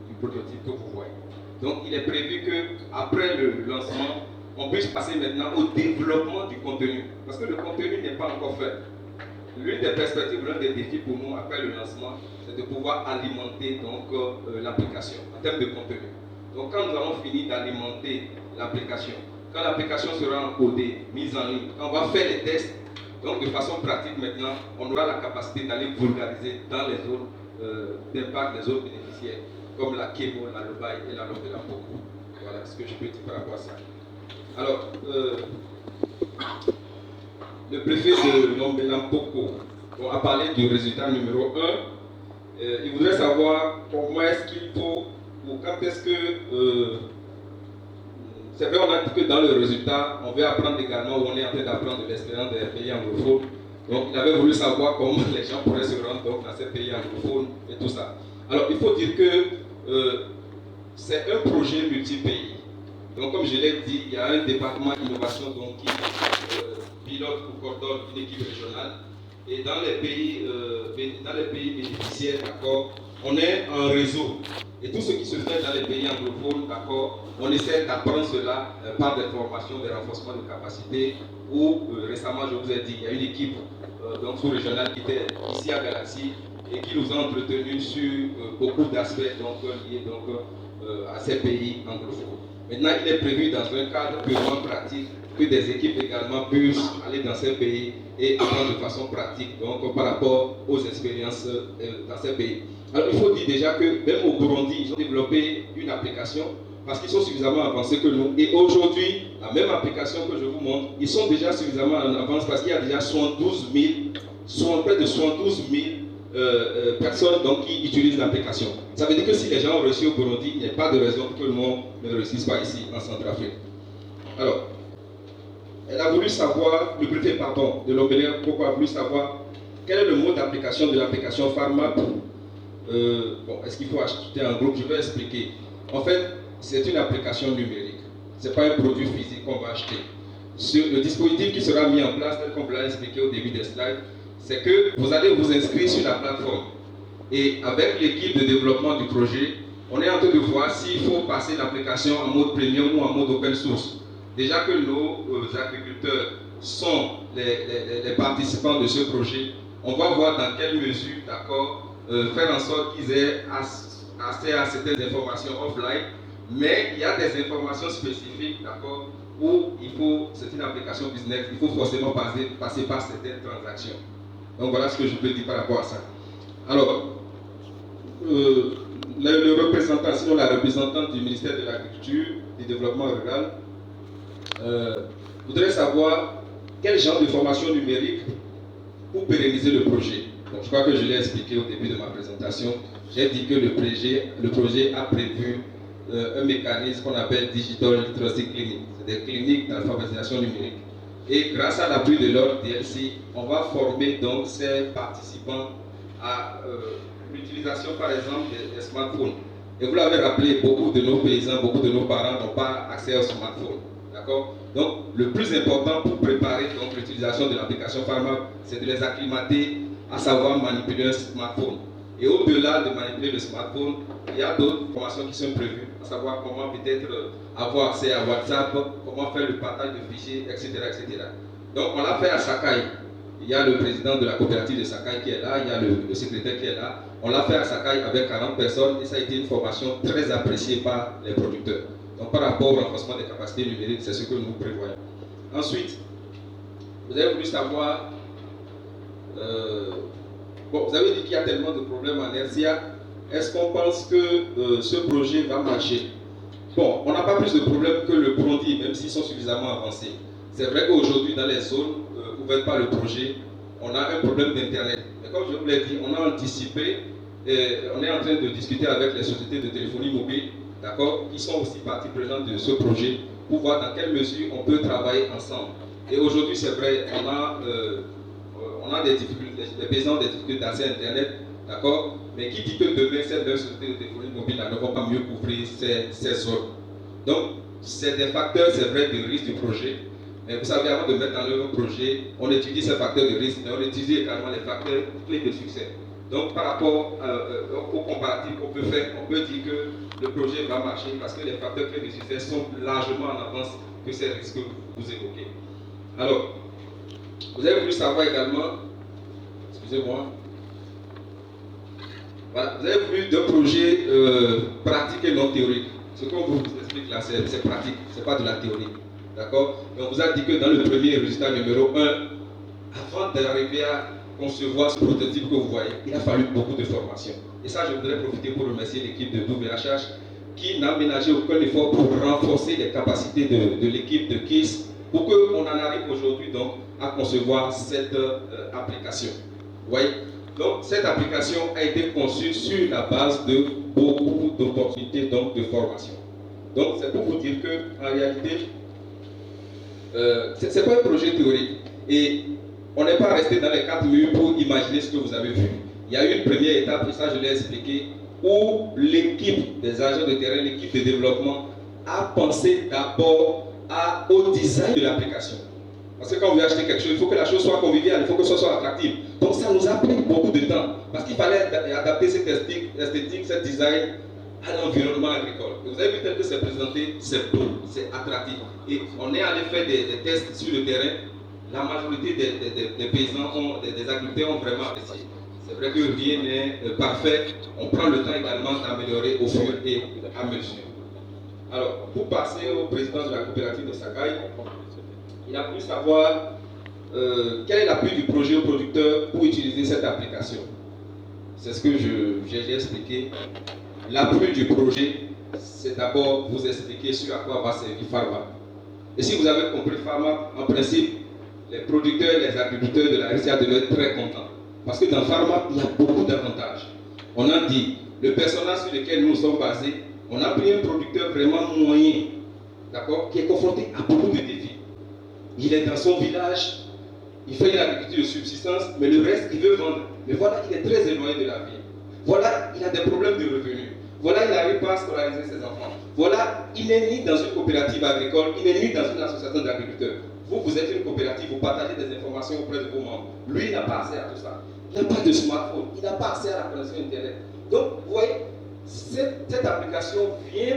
du prototype que vous voyez. Donc il est prévu qu'après le lancement, on puisse passer maintenant au développement du contenu. Parce que le contenu n'est pas encore fait. L'une des perspectives, l'un des défis pour nous après le lancement, c'est de pouvoir alimenter donc l'application en termes de contenu. Donc quand nous allons finir d'alimenter l'application, quand l'application sera encodée, mise en ligne, quand on va faire les tests, donc de façon pratique maintenant, on aura la capacité d'aller vulgariser dans les zones d'impact des zones bénéficiaires, comme la Kémo, la Lobaye et la Lobe de la Poko. Voilà ce que je peux dire par rapport à ça. Alors, le préfet de Lombé-Lampoko a parlé du résultat numéro 1. Il voudrait savoir comment est-ce qu'il faut, ou quand est-ce que... c'est vrai, on a dit que dans le résultat, on veut apprendre également, où on est en train d'apprendre de l'expérience des pays anglophones. Donc, il avait voulu savoir comment les gens pourraient se rendre donc, dans ces pays anglophones et tout ça. Alors, il faut dire que c'est un projet multi-pays. Donc, comme je l'ai dit, il y a un département innovation donc, qui pilote ou coordonne une équipe régionale. Et dans les pays bénéficiaires, d'accord, on est en réseau. Et tout ce qui se fait dans les pays anglophones, d'accord, on essaie d'apprendre cela par des formations, des renforcements de capacités. Où récemment, je vous ai dit, il y a une équipe donc sous-régionale qui était ici à Galaxy et qui nous a entretenus sur beaucoup d'aspects liés à ces pays anglophones. Maintenant, il est prévu dans un cadre purement pratique que des équipes également puissent aller dans ces pays et apprendre de façon pratique donc, par rapport aux expériences dans ces pays. Alors, il faut dire déjà que même au Burundi, ils ont développé une application parce qu'ils sont suffisamment avancés que nous. Et aujourd'hui, la même application que je vous montre, ils sont déjà suffisamment en avance parce qu'il y a déjà près de 72 000 personnes donc, qui utilisent l'application. Ça veut dire que si les gens ont réussi au Burundi, il n'y a pas de raison que tout le monde ne réussisse pas ici en Centrafrique. Alors, elle a voulu savoir, le préfet de Lombélé, pourquoi a voulu savoir quel est le mode d'application de l'application Farmap. Est-ce qu'il faut acheter un groupe? Je vais expliquer. En fait, c'est une application numérique. Ce n'est pas un produit physique qu'on va acheter. Le dispositif qui sera mis en place, tel qu'on vous l'a expliqué au début des slides, c'est que vous allez vous inscrire sur la plateforme. Et avec l'équipe de développement du projet, on est en train de voir s'il faut passer l'application en mode premium ou en mode open source. Déjà que nos agriculteurs sont les participants de ce projet, on va voir dans quelle mesure, d'accord, faire en sorte qu'ils aient accès à certaines informations offline, mais il y a des informations spécifiques, d'accord, où c'est une application business, il faut forcément passer par certaines transactions. Donc voilà ce que je peux dire par rapport à ça. Alors, le représentant, sinon la représentante du ministère de l'Agriculture et du Développement Rural, voudrait savoir quel genre de formation numérique pour pérenniser le projet. Donc, je crois que je l'ai expliqué au début de ma présentation. J'ai dit que le projet a prévu un mécanisme qu'on appelle Digital Literacy Clinic. C'est des cliniques d'alphabétisation numérique. Et grâce à l'appui de l'ordre DLC, on va former donc ces participants à l'utilisation par exemple des smartphones. Et vous l'avez rappelé, beaucoup de nos paysans, beaucoup de nos parents n'ont pas accès au smartphone. D'accord? Donc le plus important pour préparer l'utilisation de l'application Farmap, c'est de les acclimater à savoir manipuler un smartphone. Et au-delà de manipuler le smartphone, il y a d'autres formations qui sont prévues, à savoir comment peut-être avoir accès à WhatsApp, comment faire le partage de fichiers, etc. etc. Donc on l'a fait à Sakai. Il y a le président de la coopérative de Sakai qui est là, il y a le secrétaire qui est là. On l'a fait à Sakai avec 40 personnes et ça a été une formation très appréciée par les producteurs. Donc par rapport au renforcement des capacités numériques, c'est ce que nous prévoyons. Ensuite, vous avez voulu savoir, vous avez dit qu'il y a tellement de problèmes en RCA. Est-ce qu'on pense que ce projet va marcher? Bon, on n'a pas plus de problèmes que le Burundi, même s'ils sont suffisamment avancés. C'est vrai qu'aujourd'hui, dans les zones ouvertes par le projet, on a un problème d'Internet. Mais comme je vous l'ai dit, on a anticipé, et on est en train de discuter avec les sociétés de téléphonie mobile, d'accord, qui sont aussi partie prenante de ce projet, pour voir dans quelle mesure on peut travailler ensemble. Et aujourd'hui, c'est vrai, on a des difficultés, les paysans ont des difficultés d'accès à Internet, d'accord, mais qui dit que demain, ces deux sociétés de téléphonie mobile ne vont pas mieux couvrir ces zones. Donc, c'est des facteurs, c'est vrai, de risque du projet. Mais vous savez, avant de mettre en œuvre un projet, on étudie ces facteurs de risque, mais on étudie également les facteurs clés de succès. Donc, par rapport au comparatif qu'on peut faire, on peut dire que le projet va marcher parce que les facteurs clés de succès sont largement en avance que ces risques que vous évoquez. Alors, vous avez voulu savoir également, excusez-moi, voilà, vous avez vu deux projets pratiques et non théoriques. Ce qu'on vous explique là, c'est pratique, ce n'est pas de la théorie. D'accord? Et on vous a dit que dans le premier résultat numéro 1, avant d'arriver à concevoir ce prototype que vous voyez, il a fallu beaucoup de formation. Et ça, je voudrais profiter pour remercier l'équipe de WHH qui n'a ménagé aucun effort pour renforcer les capacités de l'équipe de KISS pour qu'on en arrive aujourd'hui donc à concevoir cette application. Vous voyez? Donc, cette application a été conçue sur la base de beaucoup d'opportunités de formation. Donc, c'est pour vous dire qu'en réalité, ce n'est pas un projet théorique. Et on n'est pas resté dans les 4 murs pour imaginer ce que vous avez vu. Il y a eu une première étape, et ça je l'ai expliqué, où l'équipe des agents de terrain, l'équipe de développement, a pensé d'abord au design de l'application. Parce que quand vous achetez quelque chose, il faut que la chose soit conviviale, il faut que ce soit attractif. Donc ça nous a pris beaucoup de temps. Parce qu'il fallait adapter cette esthétique, ce design à l'environnement agricole. Et vous avez vu tel que c'est présenté, c'est beau, c'est attractif. Et on est allé faire des tests sur le terrain. La majorité des paysans, des agriculteurs ont vraiment apprécié. C'est vrai que rien n'est parfait. On prend le temps également d'améliorer au fur et à mesure. Alors, pour passer au président de la coopérative de Sakai, il a voulu savoir quel est l'appui du projet aux producteurs pour utiliser cette application. C'est ce que j'ai expliqué. L'appui du projet, c'est d'abord vous expliquer sur à quoi va servir Pharma. Et si vous avez compris Pharma, en principe, les producteurs et les agriculteurs de la RCA devaient être très contents. Parce que dans Pharma, il y a beaucoup d'avantages. On a dit, le personnage sur lequel nous sommes basés, on a pris un producteur vraiment moyen, d'accord, qui est confronté à beaucoup de défis. Il est dans son village, il fait une agriculture de subsistance, mais le reste, il veut vendre. Mais voilà, il est très éloigné de la ville. Voilà, il a des problèmes de revenus. Voilà, il n'arrive pas à scolariser ses enfants. Voilà, il n'est ni dans une coopérative agricole, il n'est ni dans une association d'agriculteurs. Vous êtes une coopérative, vous partagez des informations auprès de vos membres. Lui, il n'a pas accès à tout ça. Il n'a pas de smartphone, il n'a pas accès à la connexion Internet. Donc, vous voyez, cette application vient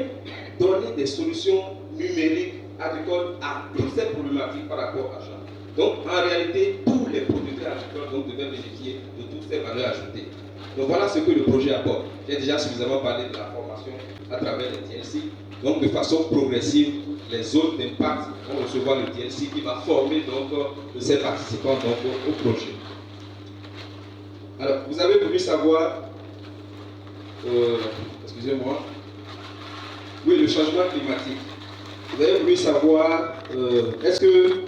donner des solutions numériques agricoles à toutes ces problématiques par rapport à ça. Donc, en réalité, tous les producteurs agricoles devaient bénéficier de toutes ces valeurs ajoutées. Donc, voilà ce que le projet apporte. J'ai déjà suffisamment parlé de la formation à travers les TLC. Donc, de façon progressive, les zones d'impact vont recevoir le TLC qui va former donc ces participants au projet. Alors, vous avez voulu savoir, excusez-moi, oui, le changement climatique. Vous avez voulu savoir, est-ce que,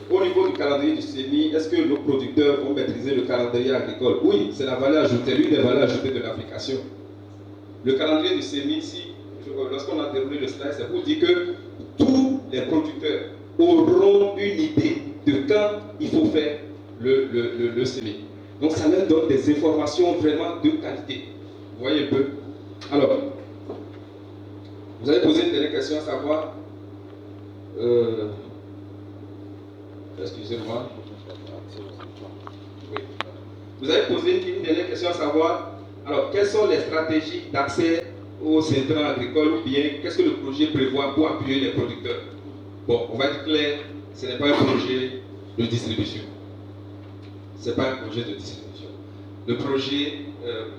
au niveau du calendrier du CEMI, est-ce que nos producteurs vont maîtriser le calendrier agricole? Oui, c'est la valeur ajoutée, l'une des valeurs ajoutées de l'application. Le calendrier du CEMI, ici, lorsqu'on a déroulé le slide, c'est pour dire que tous les producteurs auront une idée de quand il faut faire le CEMI. Donc ça leur donne des informations vraiment de qualité. Vous voyez un peu. Alors, vous avez posé une dernière question à savoir, excusez-moi. Oui. Vous avez posé une dernière question à savoir, alors quelles sont les stratégies d'accès aux intrants agricoles ou bien qu'est-ce que le projet prévoit pour appuyer les producteurs? Bon, on va être clair, ce n'est pas un projet de distribution. Ce n'est pas un projet de distribution. Le projet,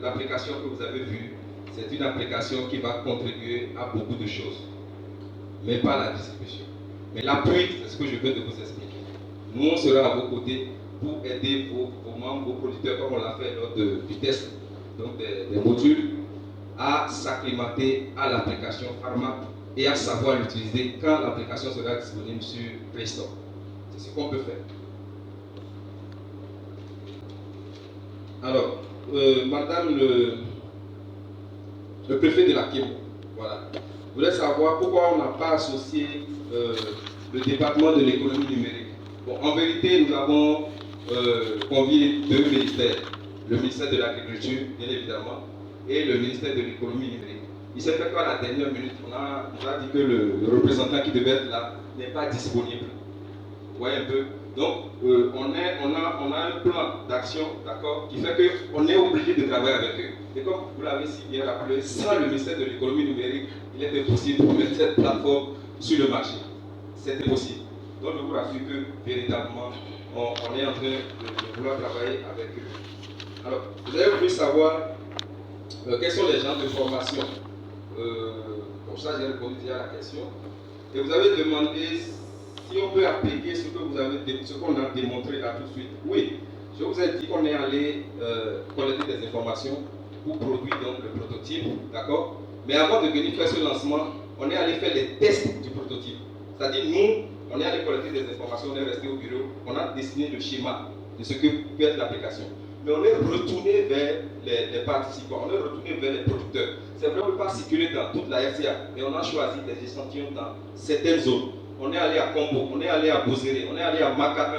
l'application que vous avez vue, c'est une application qui va contribuer à beaucoup de choses, mais pas la distribution. Mais l'appui, c'est ce que je viens de vous expliquer. Nous, on sera à vos côtés pour aider vos membres, vos producteurs, comme on l'a fait lors du test, donc des modules, à s'acclimater à l'application Pharma et à savoir l'utiliser quand l'application sera disponible sur Play Store. C'est ce qu'on peut faire. Alors, madame le préfet de la Kémo, voilà, voulait savoir pourquoi on n'a pas associé le département de l'économie numérique. Bon, en vérité, nous avons convié deux ministères, le ministère de l'Agriculture, bien évidemment, et le ministère de l'économie numérique. Il s'est fait qu'à la dernière minute, on a dit que le représentant qui devait être là n'est pas disponible. Vous voyez un peu. Donc, on a un plan d'action, d'accord, qui fait qu'on est obligé de travailler avec eux. Et comme vous l'avez si bien rappelé, sans le ministère de l'économie numérique, il était possible de mettre cette plateforme sur le marché. C'était possible. Donc, je vous rassure que, véritablement, on est en train de vouloir travailler avec eux. Alors, vous avez voulu savoir quels sont les genres de formation. Comme ça, j'ai répondu déjà à la question. Et vous avez demandé si on peut appliquer ce qu'on a démontré là tout de suite. Oui, je vous ai dit qu'on est allé collecter des informations pour produire donc le prototype, d'accord? Mais avant de venir faire ce lancement, on est allé faire les tests du prototype. C'est-à-dire, nous, on est allé collecter des informations, on est resté au bureau, on a dessiné le schéma de ce que peut être l'application. Mais on est retourné vers les participants, on est retourné vers les producteurs. C'est vrai, on ne peut pas circuler dans toute la RCA, mais on a choisi des échantillons dans certaines zones. On est allé à Combo, on est allé à Bozéré, on est allé à Maka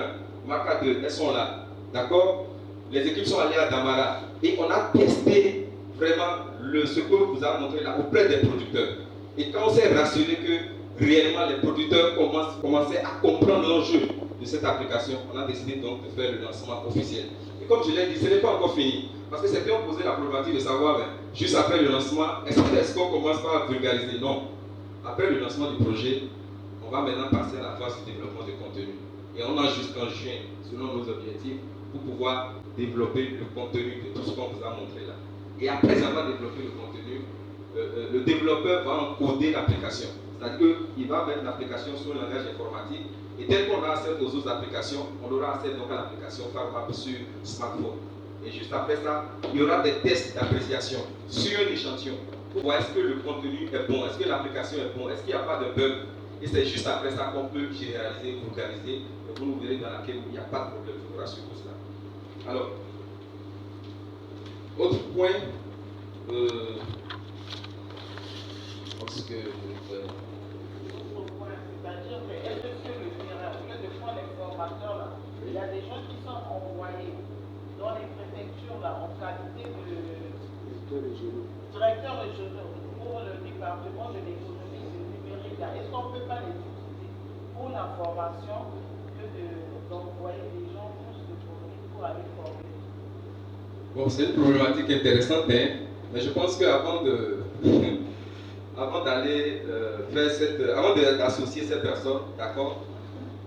1, Maka 2, elles sont là. D'accord? Les équipes sont allées à Damara. Et on a testé vraiment ce que vous a montré là auprès des producteurs. Et quand on s'est rassuré que réellement les producteurs commençaient à comprendre l'enjeu de cette application, on a décidé donc de faire le lancement officiel. Et comme je l'ai dit, ce n'est pas encore fini. Parce que certains ont posé la problématique de savoir, juste après le lancement, est-ce qu'on commence par vulgariser? Non. Après le lancement du projet, on va maintenant passer à la phase du développement de contenu. Et on a jusqu'en juin, selon nos objectifs, pour pouvoir développer le contenu de tout ce qu'on vous a montré là. Et après avoir développé le contenu, le développeur va encoder l'application. C'est-à-dire qu'il va mettre l'application sur le langage informatique et tel qu'on a accès aux autres applications, on aura accès donc à l'application Farmap sur smartphone. Et juste après ça, il y aura des tests d'appréciation sur un échantillon pour voir est-ce que le contenu est bon, est-ce que l'application est bon, est-ce qu'il n'y a pas de bug. Et c'est juste après ça qu'on peut généraliser, vulgariser. Et vous nous verrez dans laquelle il n'y a pas de problème, je vous rassure pour cela. Alors, autre point, parce que c'est-à-dire que est-ce que sur le terrain, au lieu de prendre les formateurs là, il y a des gens qui sont envoyés dans les préfectures là en qualité de directeurs régionaux pour le département de l'économie numérique là. Est-ce qu'on ne peut pas les utiliser pour la formation que d'envoyer des gens plus de produits pour aller former? Bon, c'est une problématique intéressante, hein, mais je pense qu'avant d'aller avant d'associer ces personnes, d'accord,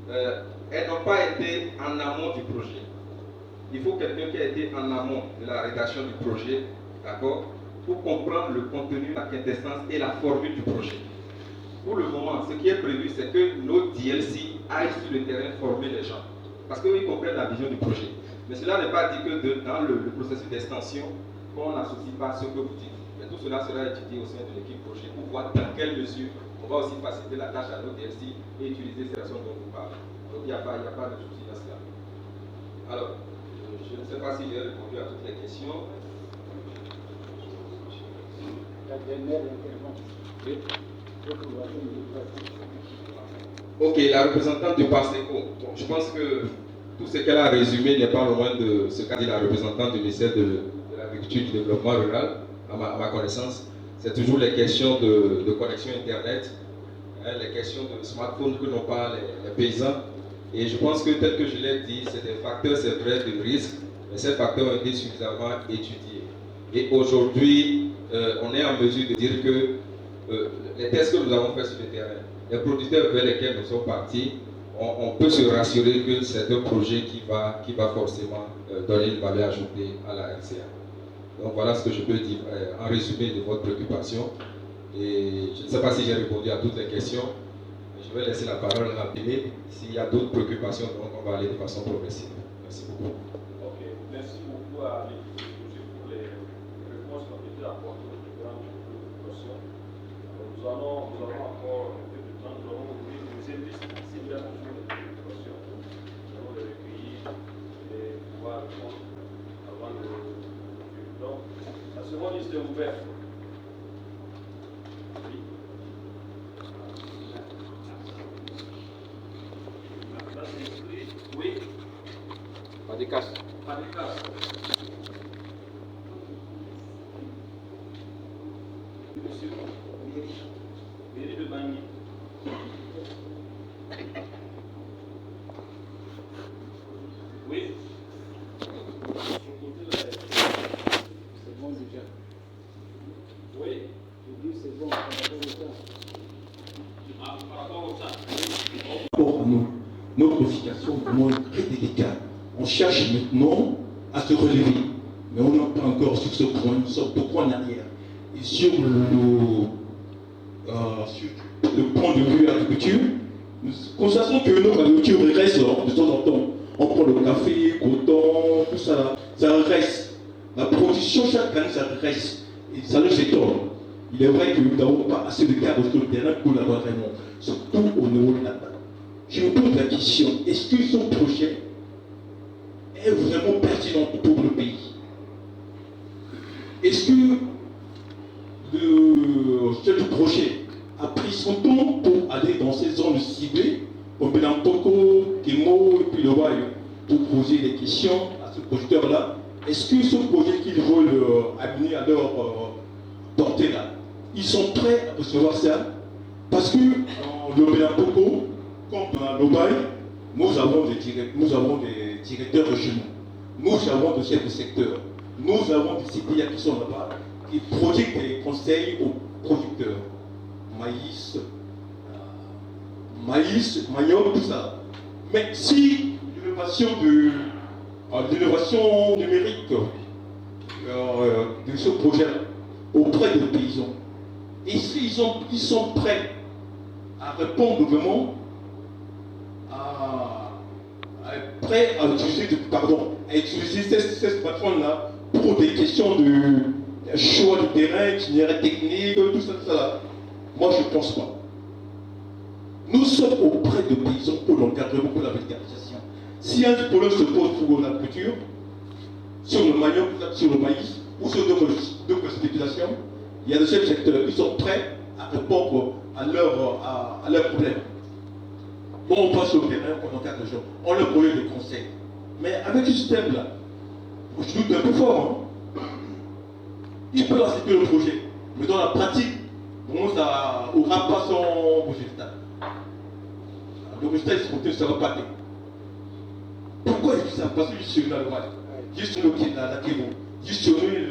elles n'ont pas été en amont du projet. Il faut quelqu'un qui a été en amont de la rédaction du projet, d'accord, pour comprendre le contenu, la quintessence et la formule du projet. Pour le moment, ce qui est prévu, c'est que nos DLC aillent sur le terrain former les gens, parce qu'ils comprennent la vision du projet. Mais cela n'est pas dit que dans le processus d'extension, qu'on n'associe pas ce que vous dites. Mais tout cela sera étudié au sein de l'équipe projet pour voir dans quelle mesure on va aussi faciliter la tâche à nos DLC et utiliser ces raisons dont vous parlez. Donc il n'y a pas de souci dans cela. Alors, je ne sais pas si j'ai répondu à toutes les questions. La dernière intervention. Ok, la représentante du PASECO. Bon, je pense que tout ce qu'elle a résumé n'est pas loin de ce qu'a dit la représentante du ministère de l'Agriculture et du Développement Rural, à ma connaissance. C'est toujours les questions de connexion Internet, hein, les questions de smartphone que n'ont pas les paysans. Et je pense que, tel que je l'ai dit, c'est des facteurs, c'est vrai, de risque, mais ces facteurs ont été suffisamment étudiés. Et aujourd'hui, on est en mesure de dire que les tests que nous avons faits sur le terrain, les producteurs vers lesquels nous sommes partis, on peut se rassurer que c'est un projet qui va forcément donner une valeur ajoutée à la RCA. Donc voilà ce que je peux dire en résumé de votre préoccupation. Et je ne sais pas si j'ai répondu à toutes les questions. Mais je vais laisser la parole à Rapide. S'il y a d'autres préoccupations, donc on va aller de façon progressive. Merci beaucoup. Ok, merci beaucoup à l'équipe du projet pour les réponses qui ont été apportées aux différentes préoccupations. Nous allons encore un peu de temps, nous allons ouvrir une deuxième liste similaire sur les préoccupations. Nous allons les recueillir et pouvoir répondre avant de. Donc, la seconde liste est ouverte. Oui. Là, c'est inscrit. Oui. Pas de casse. Pas de casse. Monsieur. Mairie de Bangui. Oui. C'est bon déjà. Oui. Je dis c'est bon par rapport au temps. Ah, par rapport au temps. Par rapport à nous, notre situation est vraiment très délicate. On cherche maintenant à se relever, mais on n'est pas encore sur ce point, nous sommes beaucoup en arrière. Et sur le point de vue agriculture, nous constatons que notre agriculture reste de temps en temps. On prend le café, le coton, tout ça là, ça reste. La production chaque année, ça reste. Et ça nous étonne. Il est vrai que nous n'avons pas assez de cadres sur le terrain pour l'avoir vraiment, surtout au niveau de la table. Je me pose la question, est-ce que ce projet est vraiment pertinent pour le pays? Est-ce que le chef du projet a pris son temps pour aller dans ces zones ciblées, comme Benampoko, Kemo et puis le Waï, pour poser des questions à ce producteur-là? Est-ce que ce projet qu'ils veulent amener à leur portée là, ils sont prêts à recevoir ça? Parce que dans le Bénapoko, comme dans l'Obaï, nous avons des directeurs régionaux, nous avons des chefs de secteur, nous avons des CPA qui sont là-bas, qui produisent des conseils aux producteurs. Maïs, manioc, tout ça. Mais si l'innovation numérique de ce projet auprès des paysans, et s'ils sont prêts à répondre vraiment à utiliser ces smartphones-là pour des questions de choix du terrain, itinéraire technique, tout ça. Moi, je ne pense pas. Nous sommes auprès de paysans pour l'encadrement, pour la vulgarisation. Si un problème se pose pour la culture, sur le manioc, sur le maïs, ou sur d'autres spéculations, il y a des chefs secteurs qui sont prêts à répondre à leurs problèmes. Bon, on passe au terrain, on encadre les gens, on leur provient des conseils. Mais avec ce système-là, je doute un peu fort. Hein. Il peut accepter le projet, mais dans la pratique, bon, ça n'aura pas son résultat. Le résultat, il ne sera pas. Pourquoi je dis ça? Parce que je suis là, gestionner la Kémo, gestionner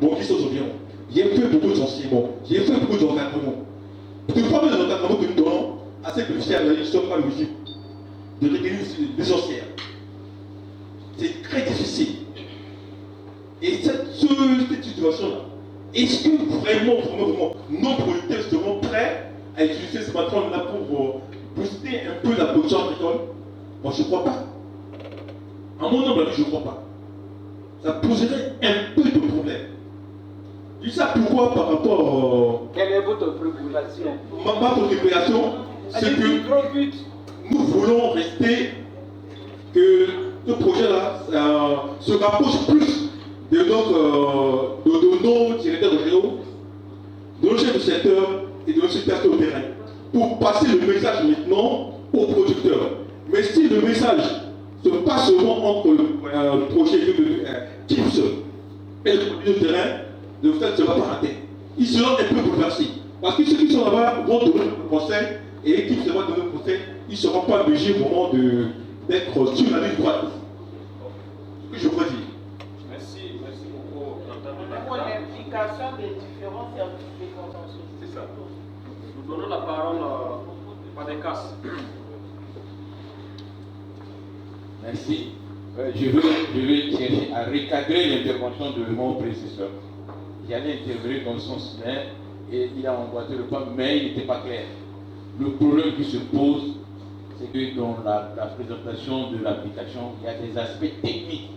bon, qui sont environ. J'ai fait beaucoup d'enseignements, j'ai fait beaucoup d'encadrement. De former les encadrements que nous donnons à ces bénéficiaires, ils ne sont pas logiques de réunir les anciens. C'est très difficile. Et cette situation-là, est-ce que vraiment, nos producteurs seront prêts à utiliser ce smartphone-là pour booster un peu la production agricole? Moi, je ne crois pas. À mon humble avis, je ne crois pas. Ça poserait un peu de problème. Je dis ça pourquoi par rapport. Quelle est votre préoccupation? Ma préoccupation, c'est que nous voulons rester, que ce projet-là se rapproche plus de nos directeurs régionaux, de nos chefs de secteur et de nos situations au terrain, pour passer le message maintenant aux producteurs. Mais si le message se passe seulement entre le projet de TIPS et le produit de terrain, le fait ne sera pas raté. Ils seront un peu bouleversés. Parce que ceux qui sont là-bas vont donner le conseil, et l'équipe se va donner le conseil, ils ne seront pas obligés vraiment d'être sur la ligne droite. Ce que je veux dire. Merci beaucoup. Pour l'implication des différents services de consensus. C'est ça. Nous donnons la parole à Padecas. Merci. Je vais chercher à recadrer l'intervention de mon prédécesseur. J'allais intervenir dans son sens, et il a emboîté le pas, mais il n'était pas clair. Le problème qui se pose, c'est que dans la présentation de l'application, il y a des aspects techniques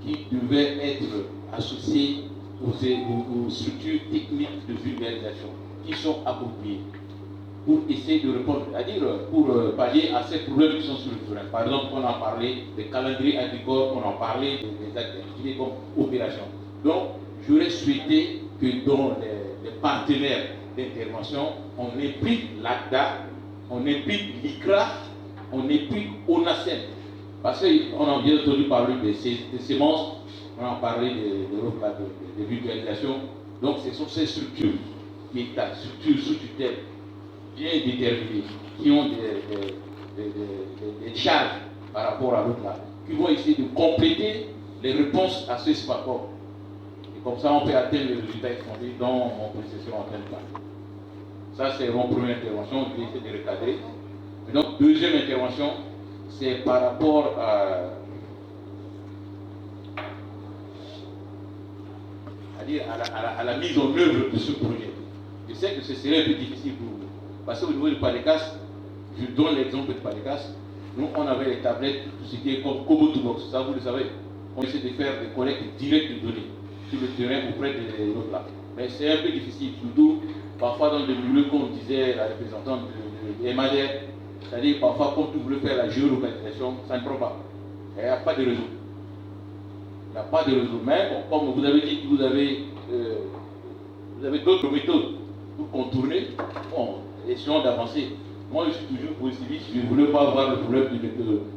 qui devaient être associés aux structures techniques de vulgarisation qui sont appropriées pour essayer de répondre, c'est-à-dire pour pallier à ces problèmes qui sont sur le terrain. Par exemple, on a parlé des calendriers agricoles, on a parlé des activités comme opération. Donc, j'aurais souhaité que dans les partenaires d'intervention, on implique l'ACDA, on implique l'ICRA, on implique ONACEM. Parce qu'on a bien entendu parler des semences, on a parlé de vulgarisation. Donc, ce sont ces structures, l'État, structures sous tutelle, bien déterminées, qui ont des charges par rapport à l'autre là, qui vont essayer de compléter les réponses à ce rapport. Et comme ça, on peut atteindre les résultats escomptés dont mon prédécesseur en train de parler. Ça, c'est mon première intervention, je vais essayer de recadrer. Et donc, deuxième intervention, c'est par rapport à la mise en œuvre de ce projet. Je sais que ce serait un peu difficile pour vous. Parce qu'au niveau du Padecas, je donne l'exemple du Padecas, nous on avait les tablettes, tout ce qui est comme Kobo2Box, ça vous le savez. On essaie de faire des collectes directes de données sur le terrain auprès des autres là. Mais c'est un peu difficile, surtout parfois dans des milieux comme disait la représentante de MADER, c'est-à-dire parfois quand tu voulais faire la géolocalisation, ça ne prend pas. Il n'y a pas de réseau. Il n'y a pas de réseau. Mais bon, comme vous avez dit que vous avez d'autres méthodes pour contourner, bon, essayons d'avancer. Moi, je suis toujours positiviste, je ne voulais pas avoir le problème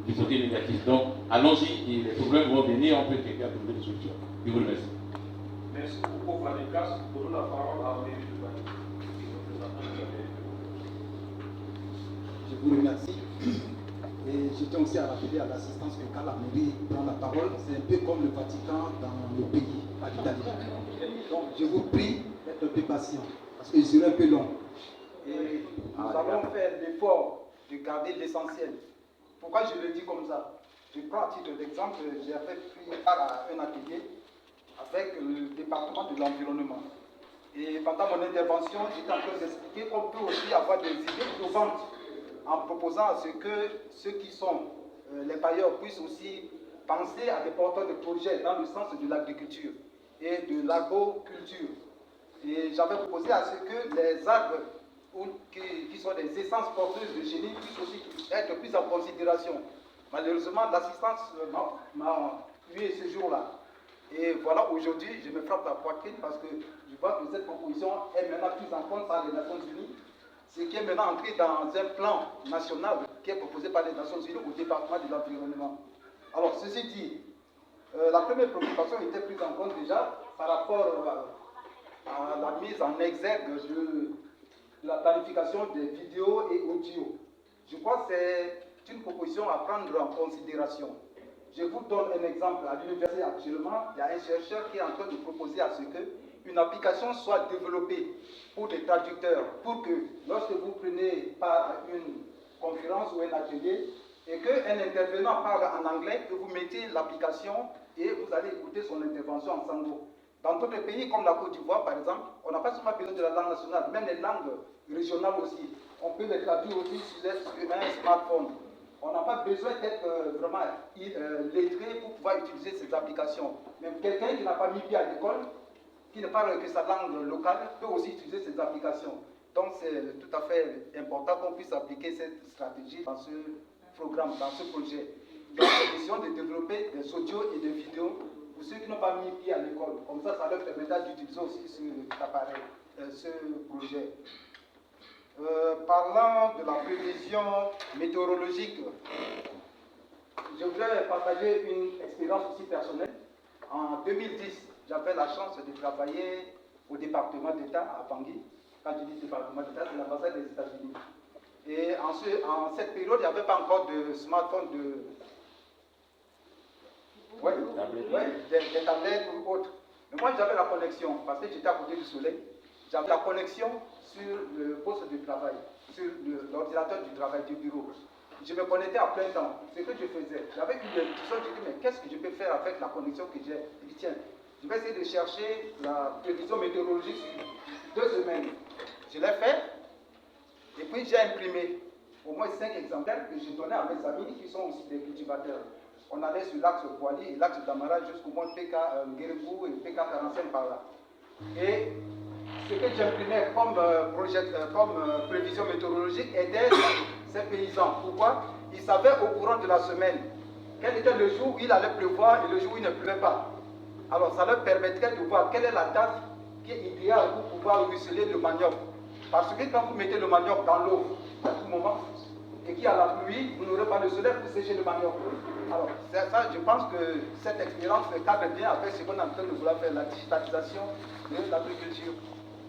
du côté négatif. Donc, allons-y, et les problèmes vont venir, on peut quelqu'un trouver des solutions. Je vous remercie. Merci beaucoup, Padecas. Donnons la parole à Méry de Bani. vous remercie. Et je tiens aussi à rappeler à l'assistance que quand la mairie prend la parole, c'est un peu comme le Vatican dans le pays, à l'Italie. Donc je vous prie d'être un peu patient, parce que je serai un peu long. Et nous allons faire l'effort de garder l'essentiel. Pourquoi je le dis comme ça? Je prends à titre d'exemple, j'ai pris part à un atelier avec le département de l'environnement. Et pendant mon intervention, j'étais en train d'expliquer qu'on peut aussi avoir des idées innovantes en proposant à ce que ceux qui sont les bailleurs puissent aussi penser à des porteurs de projets dans le sens de l'agriculture et de l'agroculture. Et j'avais proposé à ce que les arbres qui sont des essences porteuses de génie puissent aussi être plus en considération. Malheureusement, l'assistance m'a tué ce jour-là. Et voilà, aujourd'hui, je me frappe la poitrine parce que je vois que cette proposition est maintenant prise en compte par les Nations Unies, ce qui est maintenant entré dans un plan national qui est proposé par les Nations Unies au département de l'environnement. Alors, ceci dit, la première préoccupation était prise en compte déjà par rapport à la mise en exergue de la planification des vidéos et audio. Je crois que c'est une proposition à prendre en considération. Je vous donne un exemple. À l'université actuellement, il y a un chercheur qui est en train de proposer à ce qu'une application soit développée pour des traducteurs, pour que lorsque vous prenez part à une conférence ou un atelier, et qu'un intervenant parle en anglais, que vous mettez l'application et vous allez écouter son intervention en sango. Dans d'autres pays comme la Côte d'Ivoire, par exemple, on n'a pas seulement besoin de la langue nationale, même les langues régionales aussi. On peut les traduire aussi sur un smartphone. On n'a pas besoin d'être vraiment lettré pour pouvoir utiliser ces applications. Même quelqu'un qui n'a pas mis pied à l'école, qui ne parle que sa langue locale, peut aussi utiliser ces applications. Donc c'est tout à fait important qu'on puisse appliquer cette stratégie dans ce programme, dans ce projet. Donc la mission de développer des audios et des vidéos pour ceux qui n'ont pas mis pied à l'école. Comme ça leur permettra d'utiliser aussi cet appareil, ce projet. Parlant de la prévision météorologique, je voudrais partager une expérience aussi personnelle. En 2010, j'avais la chance de travailler au département d'État à Bangui. Quand je dis département d'État, c'est l'ambassade des États-Unis. Et en cette période, il n'y avait pas encore de smartphone, des tablettes ou autres. Mais moi, j'avais la connexion, parce que j'étais à côté du soleil. J'avais la connexion sur le poste de travail, sur l'ordinateur du travail du bureau. Je me connectais à plein temps. Ce que je faisais, j'avais une discussion, je dis, mais qu'est-ce que je peux faire avec la connexion que j'ai? Je dis, tiens, je vais essayer de chercher la prévision météorologique sur 2 semaines. Je l'ai fait, et puis j'ai imprimé au moins 5 exemplaires que je donnais à mes amis qui sont aussi des cultivateurs. On allait sur l'axe Boili et l'axe d'Amara jusqu'au moins PK Nguéribou et PK 45 par là. Et ce que j'imprimais comme prévision météorologique aidait ces paysans. Pourquoi? Ils savaient au courant de la semaine quel était le jour où il allait pleuvoir et le jour où il ne pleuvait pas. Alors ça leur permettrait de voir quelle est la date qui est idéale pour pouvoir ruisseler le manioc. Parce que quand vous mettez le manioc dans l'eau à tout moment et qu'il y a la pluie, vous n'aurez pas le soleil pour sécher le manioc. Alors ça, je pense que cette expérience cadre bien avec ce qu'on est en train de vouloir faire, la digitalisation de l'agriculture.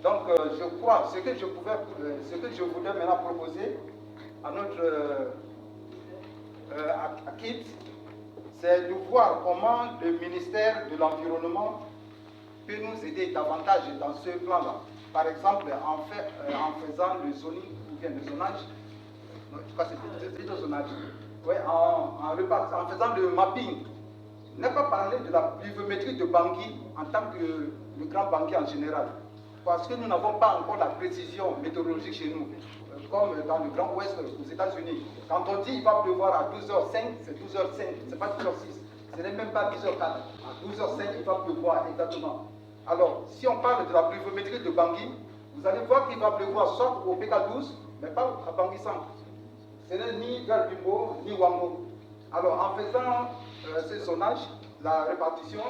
Donc je crois, ce que je voudrais maintenant proposer à notre AKIT, c'est de voir comment le ministère de l'Environnement peut nous aider davantage dans ce plan-là. Par exemple, en faisant le zoning, ou bien le zonage, non, je crois que c'est le zonage, ouais, en faisant le mapping. Je n'ai pas parlé de la pluviométrie de Bangui en tant que le grand Bangui en général. Parce que nous n'avons pas encore la précision météorologique chez nous, comme dans le Grand Ouest aux États-Unis. Quand on dit qu'il va pleuvoir à 12h05, c'est 12h05, c'est pas 12h06, ce n'est même pas 10h04. À 12h05, il va pleuvoir exactement. Alors, si on parle de la pluviométrie de Bangui, vous allez voir qu'il va pleuvoir soit au PK12, mais pas à Bangui Centre. Ce n'est ni vers Bimbo, ni Wango. Alors, en faisant ce zonage, la répartition,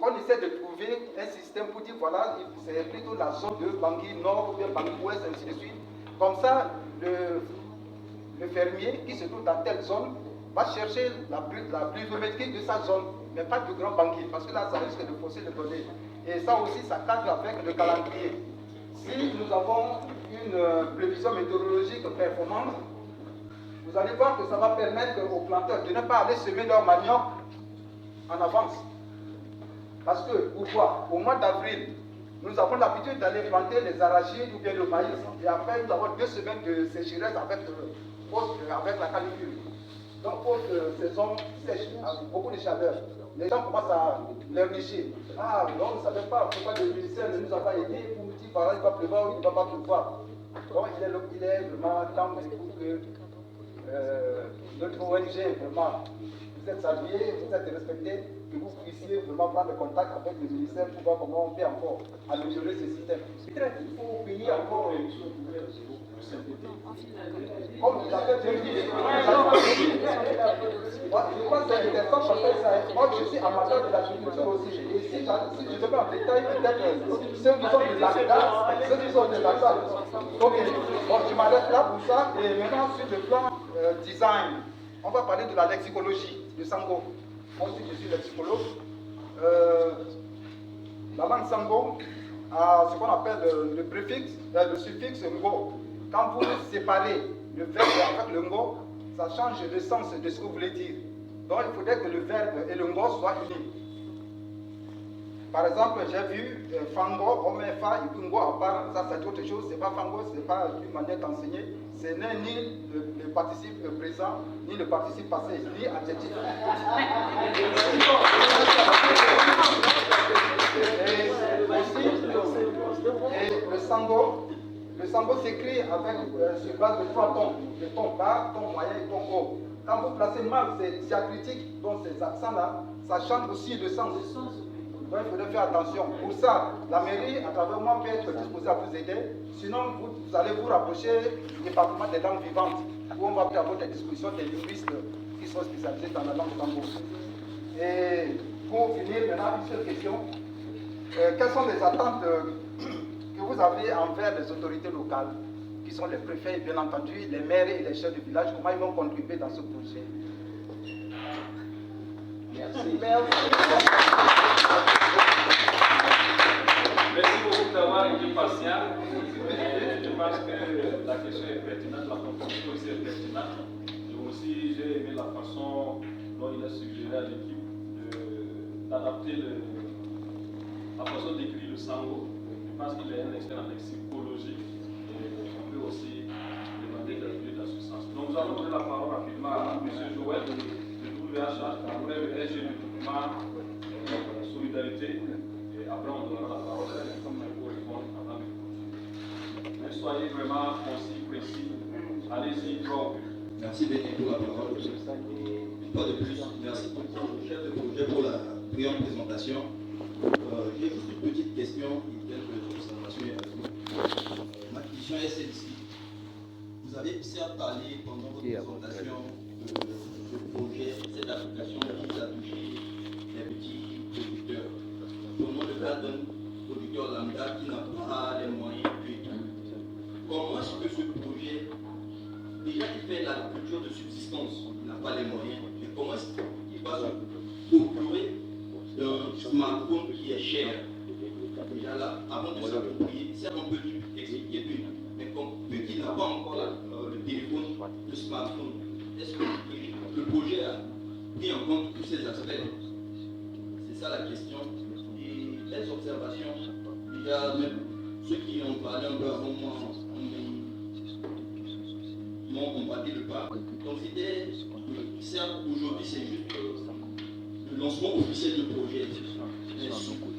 on essaie de trouver un système pour dire voilà, c'est plutôt la zone de Bangui Nord ou bien Bangui Ouest, ainsi de suite. Comme ça, le fermier qui se trouve dans telle zone va chercher la pluviométrie de sa zone, mais pas du grand Bangui, parce que là, ça risque de fausser les données. Et ça aussi, ça cadre avec le calendrier. Si nous avons une prévision météorologique performante, vous allez voir que ça va permettre aux planteurs de ne pas aller semer leur manioc en avance. Parce que, pourquoi? Au mois d'avril, nous avons l'habitude d'aller planter les arachides ou bien le maïs. Et après, nous avons 2 semaines de sécheresse avec la canicule. Donc, haute saison sèche, avec beaucoup de chaleur. Les gens commencent à l'éradiquer. Ah, non, on ne savait pas pourquoi le ministère ne nous a pas aidés pour nous dire par là, il va pleuvoir ou il ne va pas pleuvoir. Donc, il est vraiment temps pour que notre ONG, vraiment, vous êtes salués, vous êtes respectés, que vous puissiez vraiment prendre contact avec le ministère pour voir comment on peut encore améliorer ce système. Peut-être qu'il faut payer encore une chose. Comme vous l'avez bien dit, je crois que c'est intéressant parce que moi je suis amateur de l'agriculture aussi. Et si je vais en détail, peut-être ceux qui sont de l'ACDA, ceux qui sont de l'ACDA. Ok, bon, je m'arrête là pour ça. Et maintenant, sur le plan design, on va parler de la lexicologie de Sango. Moi aussi, je suis lexicologue. La langue Sango a ce qu'on appelle le préfixe, le suffixe ngo. Quand vous séparez le verbe avec le ngo, ça change le sens de ce que vous voulez dire. Donc, il faudrait que le verbe et le ngo soient unis. Par exemple, j'ai vu fango, omefa, ngo à part, ça c'est autre chose, c'est pas fango, c'est pas une manière d'enseigner. Ce n'est ni le participe présent, ni le participe passé, ni adjectif. Et le sango s'écrit sur base de 3 tons, le ton bas, ton moyen et ton haut. Quand vous placez mal ces diacritiques, donc ces accents-là, ça change aussi le sens. Donc il faudrait faire attention. Pour ça, la mairie, à travers moi, peut être disposée à vous aider. Sinon, vous allez vous rapprocher du département des langues vivantes, où on va avoir à votre disposition des linguistes qui sont spécialisés dans la langue tango. Et pour finir, maintenant, une seule question. Quelles sont les attentes que vous avez envers les autorités locales, qui sont les préfets, bien entendu, les maires et les chefs de village? Comment ils vont contribuer dans ce projet? Merci. Merci beaucoup d'avoir été patient. Je pense que la question est pertinente, la contribution aussi est pertinente. Et aussi, j'ai aimé la façon dont il a suggéré à l'équipe d'adapter la façon d'écrire le sango. Je pense qu'il est un expert en lexicologie et on peut aussi demander de dans ce sens. Donc, nous allons donner la parole rapidement à M. Joël de WHA, après le SG du groupement Solidarité. Et après, on donnera la parole pour répondre avant de continuer. Mais soyez vraiment concis, précis. Allez-y, Rob. Merci Béné pour la parole. Une fois de plus, merci beaucoup au chef de projet pour la brillante présentation. J'ai juste une petite question et quelques observations à vous. Ma question est celle-ci. Vous avez certes parlé pendant votre présentation de ce projet, cette application qui a touché les petits producteurs. Prenons le cas d'un producteur lambda qui n'a pas les moyens et tout. Comment est-ce que ce projet, déjà il fait l'agriculture de subsistance, il n'a pas les moyens, mais comment est-ce qu'il va se procurer un smartphone qui est cher? Déjà là, avant de s'approprier, c'est un peu expliquer tout, mais vu qu'il n'a pas encore le téléphone, le smartphone, est-ce que le projet a pris en compte tous ces aspects? C'est ça la question. Et les observations, déjà même ceux qui ont parlé un peu avant moi, m'ont combattu le pas. Donc c'était, certes aujourd'hui c'est juste le lancement officiel du projet.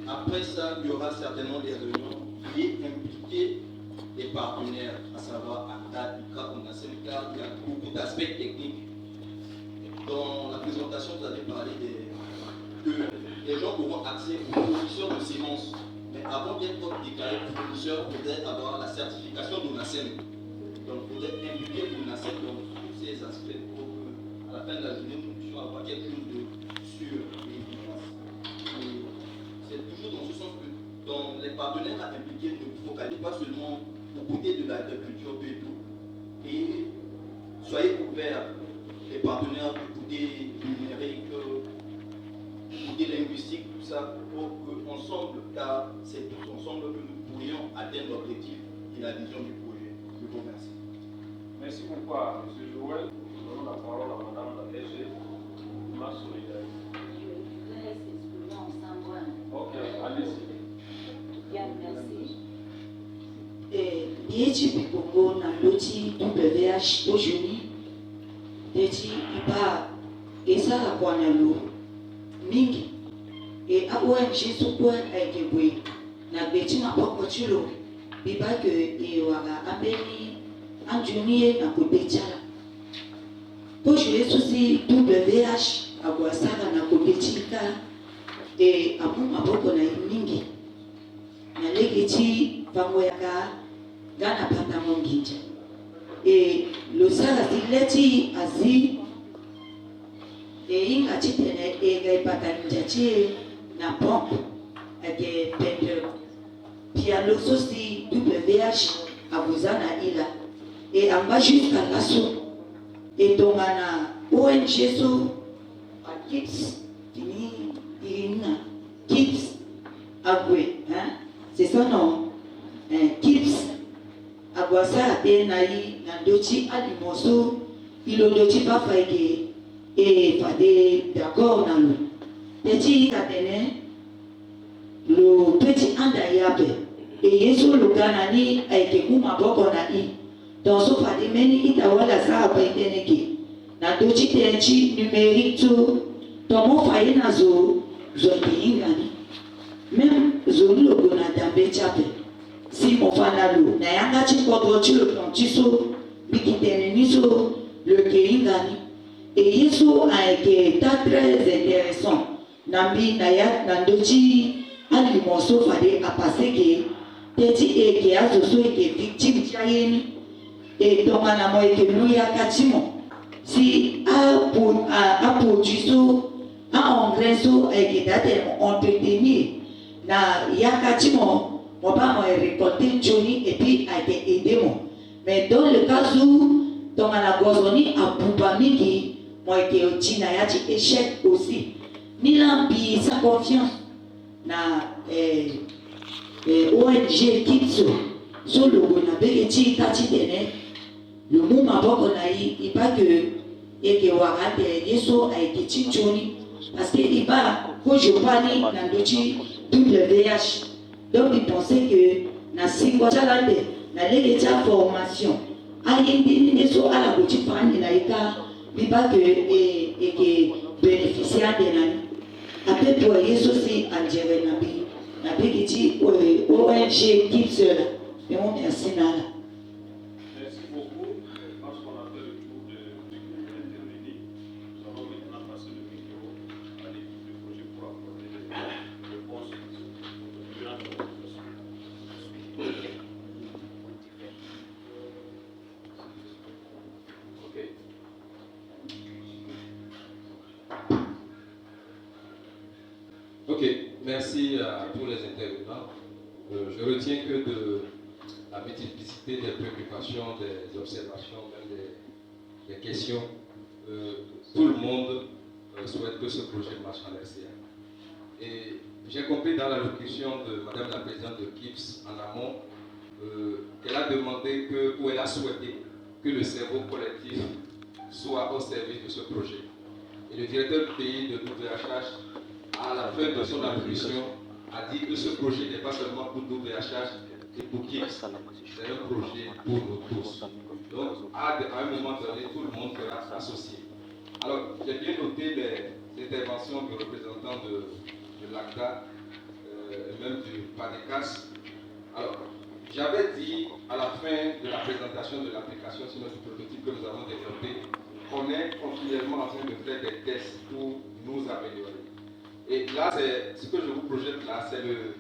Après ça, il y aura certainement des réunions qui impliquent les partenaires, à savoir ACTA, ICRA, ONASEM, car il y a beaucoup d'aspects techniques. Dans la présentation, vous avez parlé que les gens auront accès aux fournisseurs de semences. Mais avant d'être déclaré fournisseur, il faudrait avoir la certification d'ONASEM. Donc il faudrait impliquer l'ONASEM dans tous ces aspects pour qu'à la fin de la journée, nous puissions avoir quelque chose de sûr et efficace. C'est toujours dans ce sens que dans les partenaires à impliquer ne focalisent pas seulement au côté de l'agriculture et tout. Et soyez ouverts, les partenaires du côté numérique, du côté linguistique, tout ça, pour qu'ensemble, car c'est tous ensemble que nous pourrions atteindre l'objectif et la vision du projet. vous remercie. Merci beaucoup à M. Joël. Nous donnons la parole à Mme la DG. Ma solidarité. Je laisse exprimer ensemble. Ok, allez-y. Bien, merci. Yechi Bikongo na loti WH aujourd'hui. Yechi iba esa akwana lo mingi. Et à ONG sokwe aikebwe na beti mapoko chulo biba ke e waga ambeni anjunie na kubechara. Aujourd'hui aussi WH agwasaka na kubechika e amu mapoko na mingi. Na legeti pango yaka gana panda monginja. Et le sara zileti azi inga chitene ega ipatanja chi na pompe ake pende pia lo sosi WH abuzana ila et amba jusqu'à l'asso et dongana ONG so a kids fini irina kids agwe hein c'est ça non kids agwasa te na yi na dochi alimoso ilo dochi pa faike et fade d'accord na lo petit katene le petit andayabe et yeso lo ganani aike kuma boko na i dans so fade meni itawala sa ba iteneke na dochi tenchi numérique to tomo faye na zo ingani même zo lo gona dambe chape si mon fanalo na yanga chi kodro chi le plantiso bikitene niso le keingani et yeso a été très intéressant nambi na ya na ndochi ali monso fade a passé que teti e ke azoso e ke victime chayeni et donc na mo e ke luya katimo si a produit so a engrais e ke date entretenir na ya katimo mon père m'a récolté Johnny et puis a été aidé moi. Mais dans le cas où dans la gozoni a Boubamiki, moi été au Tinayati échec aussi. Ni l'ambi sa confiance na ONG Kitso sur le Gonabe et Tati Dene. Le mot m'a pas qu'on a eu, il pas que et que Warate Yeso a été Johnny parce que il va quand je parle dans le WH. Donc, il pensait que na Singwachalande, na l'élétia formation, aïe, n'est-ce à la boutique fan, il a été, il va que, et que bénéficiaire de l'année. Après, pour y aussi, en Djéré Nabi, Nabi qui dit, ONG, qui cela, mais on merci, Nala. Merci beaucoup. Je pense qu'on a fait le tour de ce qui voulait intervenir. Nous allons maintenant passer le micro à l'équipe du projet pour apporter les réponses. Ok, merci à tous les intervenants. Je retiens que de la multiplicité des préoccupations, des observations, même des questions, tout le monde souhaite que ce projet marche en RCA. Et j'ai compris dans l'allocution de Madame la Présidente de KIPS en amont qu'elle a demandé ou elle a souhaité que le cerveau collectif soit au service de ce projet. Et le directeur du pays de WHH, à la fin de son allocution, a dit que ce projet n'est pas seulement pour WHH et pour KIPS, c'est un projet pour nous tous. Donc, à un moment donné, tout le monde sera associé. Alors, j'ai bien noté les interventions du représentant de l'ACTA et même du PADECAS. Alors, j'avais dit à la fin de la présentation de l'application sur notre prototype que nous avons développé qu'on est continuellement en train de faire des tests pour nous améliorer. Et là, ce que je vous projette là, c'est le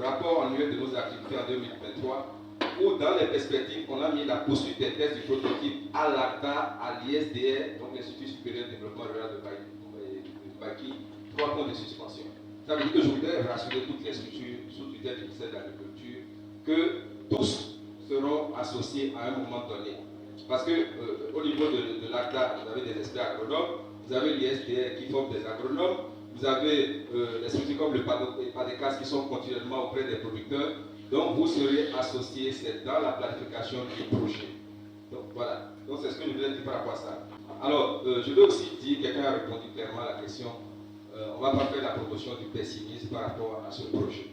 rapport annuel de nos activités en 2023 où dans les perspectives, on a mis la poursuite des tests du prototype à l'ACTA, à l'ISDR, donc l'Institut supérieur de développement rural de Baki, 3 points de suspension. Ça veut dire que je voudrais rassurer toutes les structures sous tutelle du ministère de l'Agriculture que tous seront associés à un moment donné. Parce que au niveau de l'ACTA, vous avez des experts agronomes, vous avez l'ISDR qui forme des agronomes, vous avez des structures comme le PADECAS qui sont continuellement auprès des producteurs, Donc vous serez associés, c'est dans la planification du projet. Donc voilà, donc c'est ce que je voulais dire par rapport à ça. Alors, je veux aussi dire, quelqu'un a répondu clairement à la question, on ne va pas faire la promotion du pessimisme par rapport à ce projet.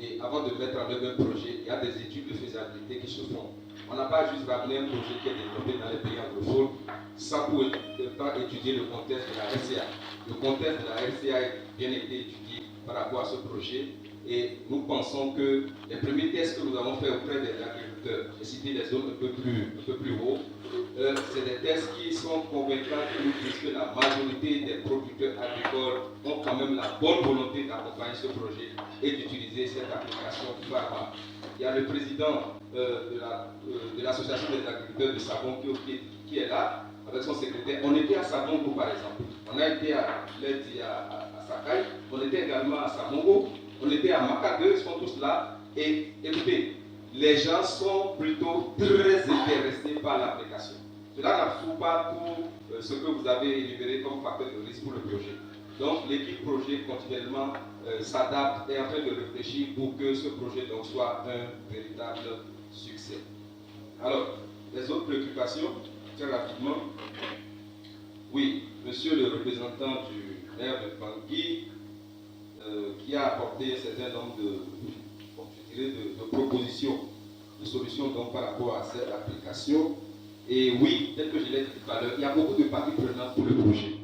Et avant de mettre en œuvre un projet, il y a des études de faisabilité qui se font. On n'a pas juste ramené un projet qui est développé dans les pays anglophones sans pour autant étudier le contexte de la RCA. Le contexte de la RCA a bien été étudié par rapport à ce projet et nous pensons que les premiers tests que nous avons fait auprès des agriculteurs, j'ai cité les zones un peu plus haut, c'est des tests qui sont convaincants qui nous disent que la majorité des producteurs agricoles ont quand même la bonne volonté d'accompagner ce projet et d'utiliser cette application pharma. Il y a le président de l'association des agriculteurs de Sabon qui est là, avec son secrétaire. On était à Sabongo par exemple. On a été à Sakai, on était également à Samongo, on était à Makade, ils sont tous là. Et écoutez, les gens sont plutôt très intéressés par l'application. Cela n'affecte pas tout ce que vous avez énuméré comme facteur de risque pour le projet. Donc l'équipe projet continuellement s'adapte et est en train de réfléchir pour que ce projet donc, soit un véritable succès. Alors, les autres préoccupations, très rapidement. Oui, monsieur le représentant du maire de Bangui, qui a apporté un certain nombre de propositions, de solutions donc, par rapport à cette application. Et oui, tel que je l'ai dit tout à l'heure, il y a beaucoup de parties prenantes pour le projet.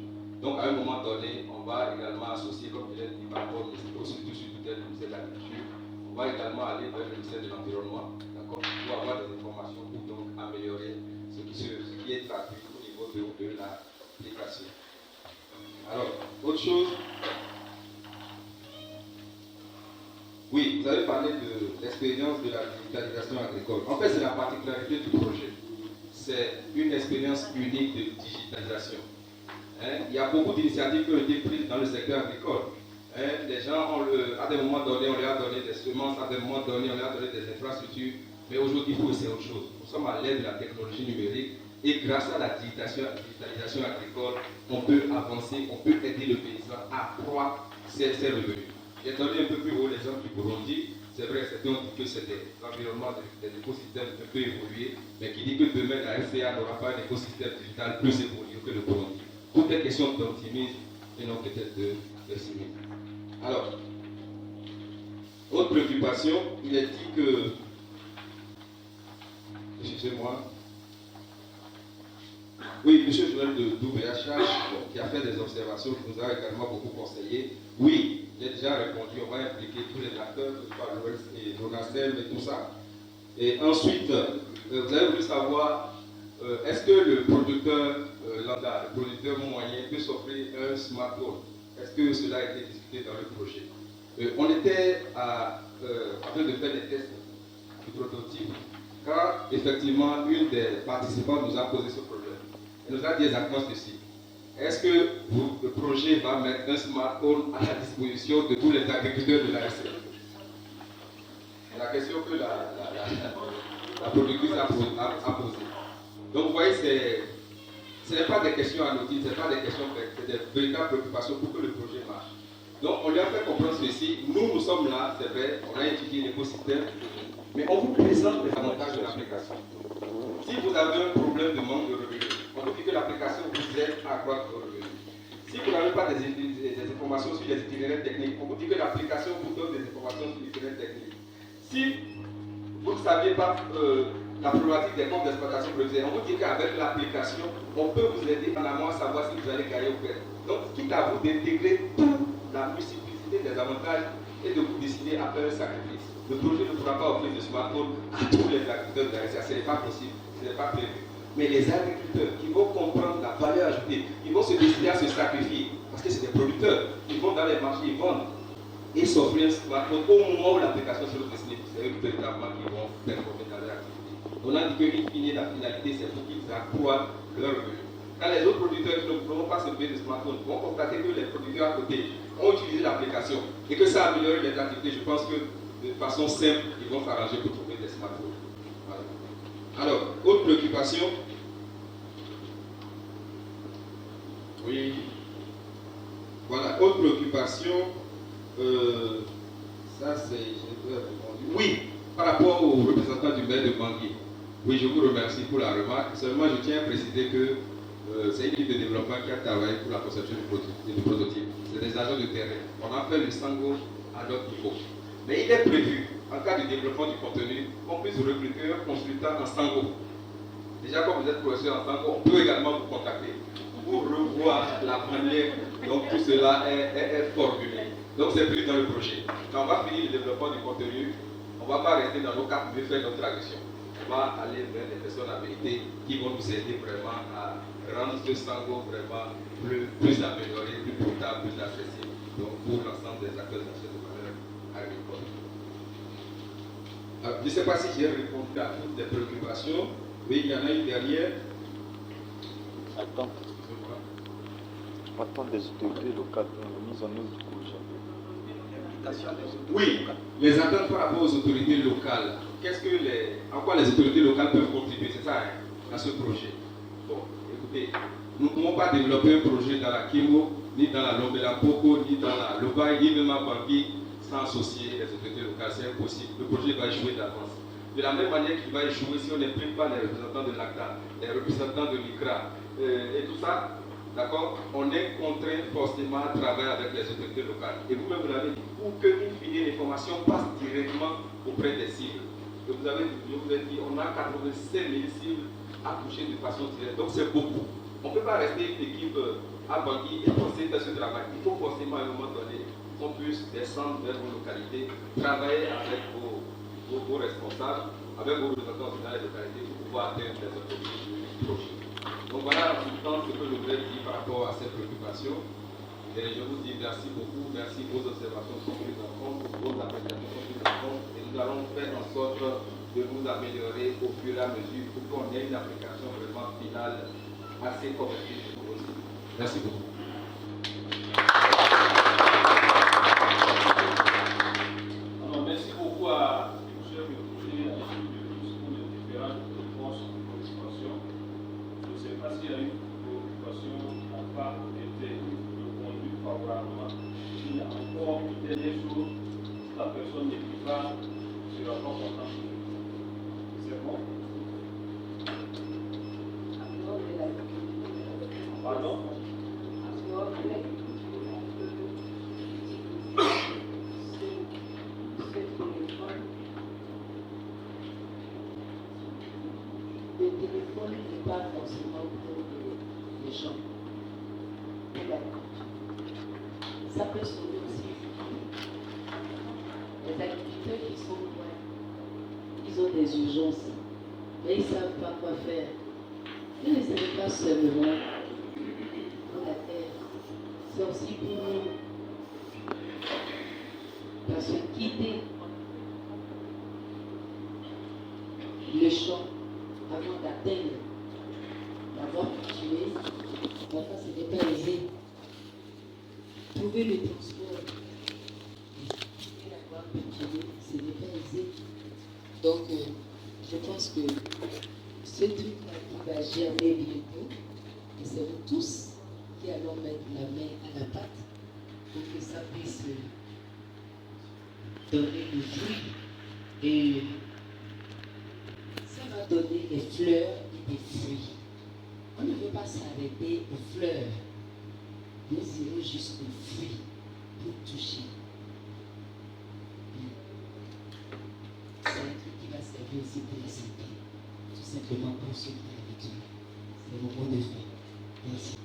Donc à un moment donné, on va également associer, comme je l'ai dit, par rapport au surtout sur tutelle du ministère de l'Agriculture, on va également aller vers le ministère de l'Environnement, d'accord, pour avoir des informations pour donc améliorer ce qui est traduit au niveau de l'application. Alors, autre chose. Oui, vous avez parlé de l'expérience de la digitalisation agricole. En fait, c'est la particularité du projet. C'est une expérience unique de digitalisation. Il y a beaucoup d'initiatives qui ont été prises dans le secteur agricole. Les gens, à des moments donnés, on leur a donné des semences, à des moments donnés, on leur a donné des infrastructures. Mais aujourd'hui, il faut essayer autre chose. Nous sommes à l'ère de la technologie numérique et grâce à la digitalisation agricole, on peut avancer, on peut aider le paysan à accroître ses revenus. J'ai donné un peu plus haut l'exemple du Burundi. C'est vrai, certains ont dit que c'est l'environnement des écosystèmes un peu évolué, mais qui dit que demain la RCA n'aura pas un écosystème digital plus évolué que le Burundi. Tout est question d'optimisme et non peut-être de pessimisme. Alors, autre préoccupation, il est dit que, excusez-moi, oui, M. Joël de WHH, qui a fait des observations, qui nous a également beaucoup conseillé. Oui, j'ai déjà répondu, on va impliquer tous les acteurs, que ce soit l'Ouest et Donacem et tout ça. Et ensuite, vous avez voulu savoir, est-ce que le producteur lambda, le producteur moyen peut s'offrir un smartphone? Est-ce que cela a été discuté dans le projet? On était en train de faire des tests de prototype quand effectivement une des participantes nous a posé ce problème. Elle nous a dit exactement ceci. Est-ce que le projet va mettre un smartphone à la disposition de tous les agriculteurs de la RCA? C'est la question que la productrice a posée. Donc vous voyez, ce n'est pas des questions anodines, ce n'est pas des questions, c'est des véritables préoccupations pour que le projet marche. Donc on lui a fait comprendre ceci. Nous sommes là, c'est vrai, on a étudié l'écosystème, mais on vous présente les avantages de l'application. Si vous avez un problème de manque de revenus, on vous dit que l'application vous aide à accroître vos revenus. Si vous n'avez pas des informations sur les itinéraires techniques, on vous dit que l'application vous donne des informations sur l'itinéraire technique. Si vous ne saviez pas la problématique des comptes d'exploitation provisoire, on vous dit qu'avec l'application, on peut vous aider en amont à savoir si vous allez gagner ou perdre. Donc, quitte à vous d'intégrer toute la multiplicité des avantages et de vous décider à faire un sacrifice. Le projet ne pourra pas offrir de smartphone à tous les agriculteurs de la RCA, ce n'est pas possible, ce n'est pas prévu. Mais les agriculteurs qui vont comprendre la valeur ajoutée, ils vont se décider à se sacrifier, parce que c'est des producteurs, ils vont dans les marchés, ils vendent et s'offrir un smartphone au moment où l'application sera destinée, c'est eux véritablement qui vont performer dans leur activité. On a dit qu'in fine, la finalité, c'est pour qu'ils accroissent leur revenu. Quand les autres producteurs qui ne pourront pas se payer de smartphone vont constater que les producteurs à côté ont utilisé l'application et que ça a amélioré les activités, je pense que de façon simple, ils vont s'arranger pour trouver des smartphones. Voilà. Alors, autre préoccupation. Oui. Voilà, autre préoccupation. Ça, c'est. J'ai répondu. Oui, par rapport au représentant du maire de Bangui, oui, je vous remercie pour la remarque. Seulement, je tiens à préciser que c'est une équipe de développement qui a travaillé pour la conception du prototype. C'est des agents de terrain. On a fait le Sango à notre niveau. Mais il est prévu, en cas de développement du contenu, qu'on puisse recruter un consultant en Sango. Déjà, comme vous êtes professeur en Sango, on peut également vous contacter pour revoir la manière dont tout cela est formulé. Donc, c'est prévu dans le projet. Quand on va finir le développement du contenu, on ne va pas rester dans nos cas pour faire notre agression. On va aller vers des personnes habilitées qui vont nous aider vraiment à rendre ce Sango vraiment plus amélioré, plus potable, plus accessible, donc pour l'ensemble des acteurs de la chaîne de valeur agricole. Je ne sais pas si j'ai répondu à toutes les préoccupations. Oui, il y en a une derrière. Attends des autorités locales dans la mise en œuvre du projet. Oui, les attentes par rapport aux autorités locales. En quoi les autorités locales peuvent contribuer, c'est ça, hein, à ce projet. Bon, écoutez, nous ne pouvons pas développer un projet dans la Kimo, ni dans la Lombela Poko, ni dans la Lobaï, ni même à Bangui, sans associer les autorités locales. C'est impossible. Le projet va échouer d'avance. De la même manière qu'il va échouer si on n'implique pas les représentants de l'ACTA, les représentants de l'ICRA, et tout ça. D'accord? On est contraint forcément à travailler avec les autorités locales. Et vous-même, vous l'avez dit, pour que l'information passe directement auprès des cibles. Et je vous ai dit, on a 85 000 cibles à toucher de façon directe. Donc c'est beaucoup. On ne peut pas rester une équipe à Bangui et forcer faire ce travail. Il faut forcément à un moment donné qu'on puisse descendre vers vos localités, travailler avec vos responsables, avec vos représentants dans les localités pour pouvoir atteindre les objectifs du projet. Donc voilà en tout temps ce que je voudrais dire par rapport à cette préoccupation. Et je vous dis merci beaucoup, merci, vos observations sont prises en compte, vos appréciations sont prises en compte, et nous allons faire en sorte de nous améliorer au fur et à mesure pour qu'on ait une application vraiment finale assez convertie pour aussi. Merci beaucoup. Alors, merci beaucoup à M. le projet, à l'issue de tout ce qu'on a différentes réponses aux préoccupations. Je ne sais pas s'il y a une préoccupation à part été répondue favorablement. S'il y a encore une dernière chose, la personne n'est plus là, je ne vais pas contente. C'est bon? Pardon? Le téléphone n'est pas forcément pour les gens. Ça peut sauver aussi les agriculteurs qui sont loin. Ils ont des urgences, mais ils ne savent pas quoi faire. Ne les aidez pas seulement pour la terre, c'est aussi pour nous. Parce que quitter le champ avant d'atteindre la voie cultivée, enfin, ce n'est pas aisé. Trouver le transport et la voie cultivée, ce n'est pas aisé. Donc, je pense que ce truc-là qui va germer bientôt, et c'est nous tous qui allons mettre la main à la pâte pour que ça puisse donner des fruits et ça va donner des fleurs et des fruits. On ne veut pas s'arrêter aux fleurs. Nous irons jusqu'aux fruits pour toucher. C'est un truc qui va servir aussi pour la santé. Tout simplement pour ceux qui habitent. C'est le mot de fin. Merci.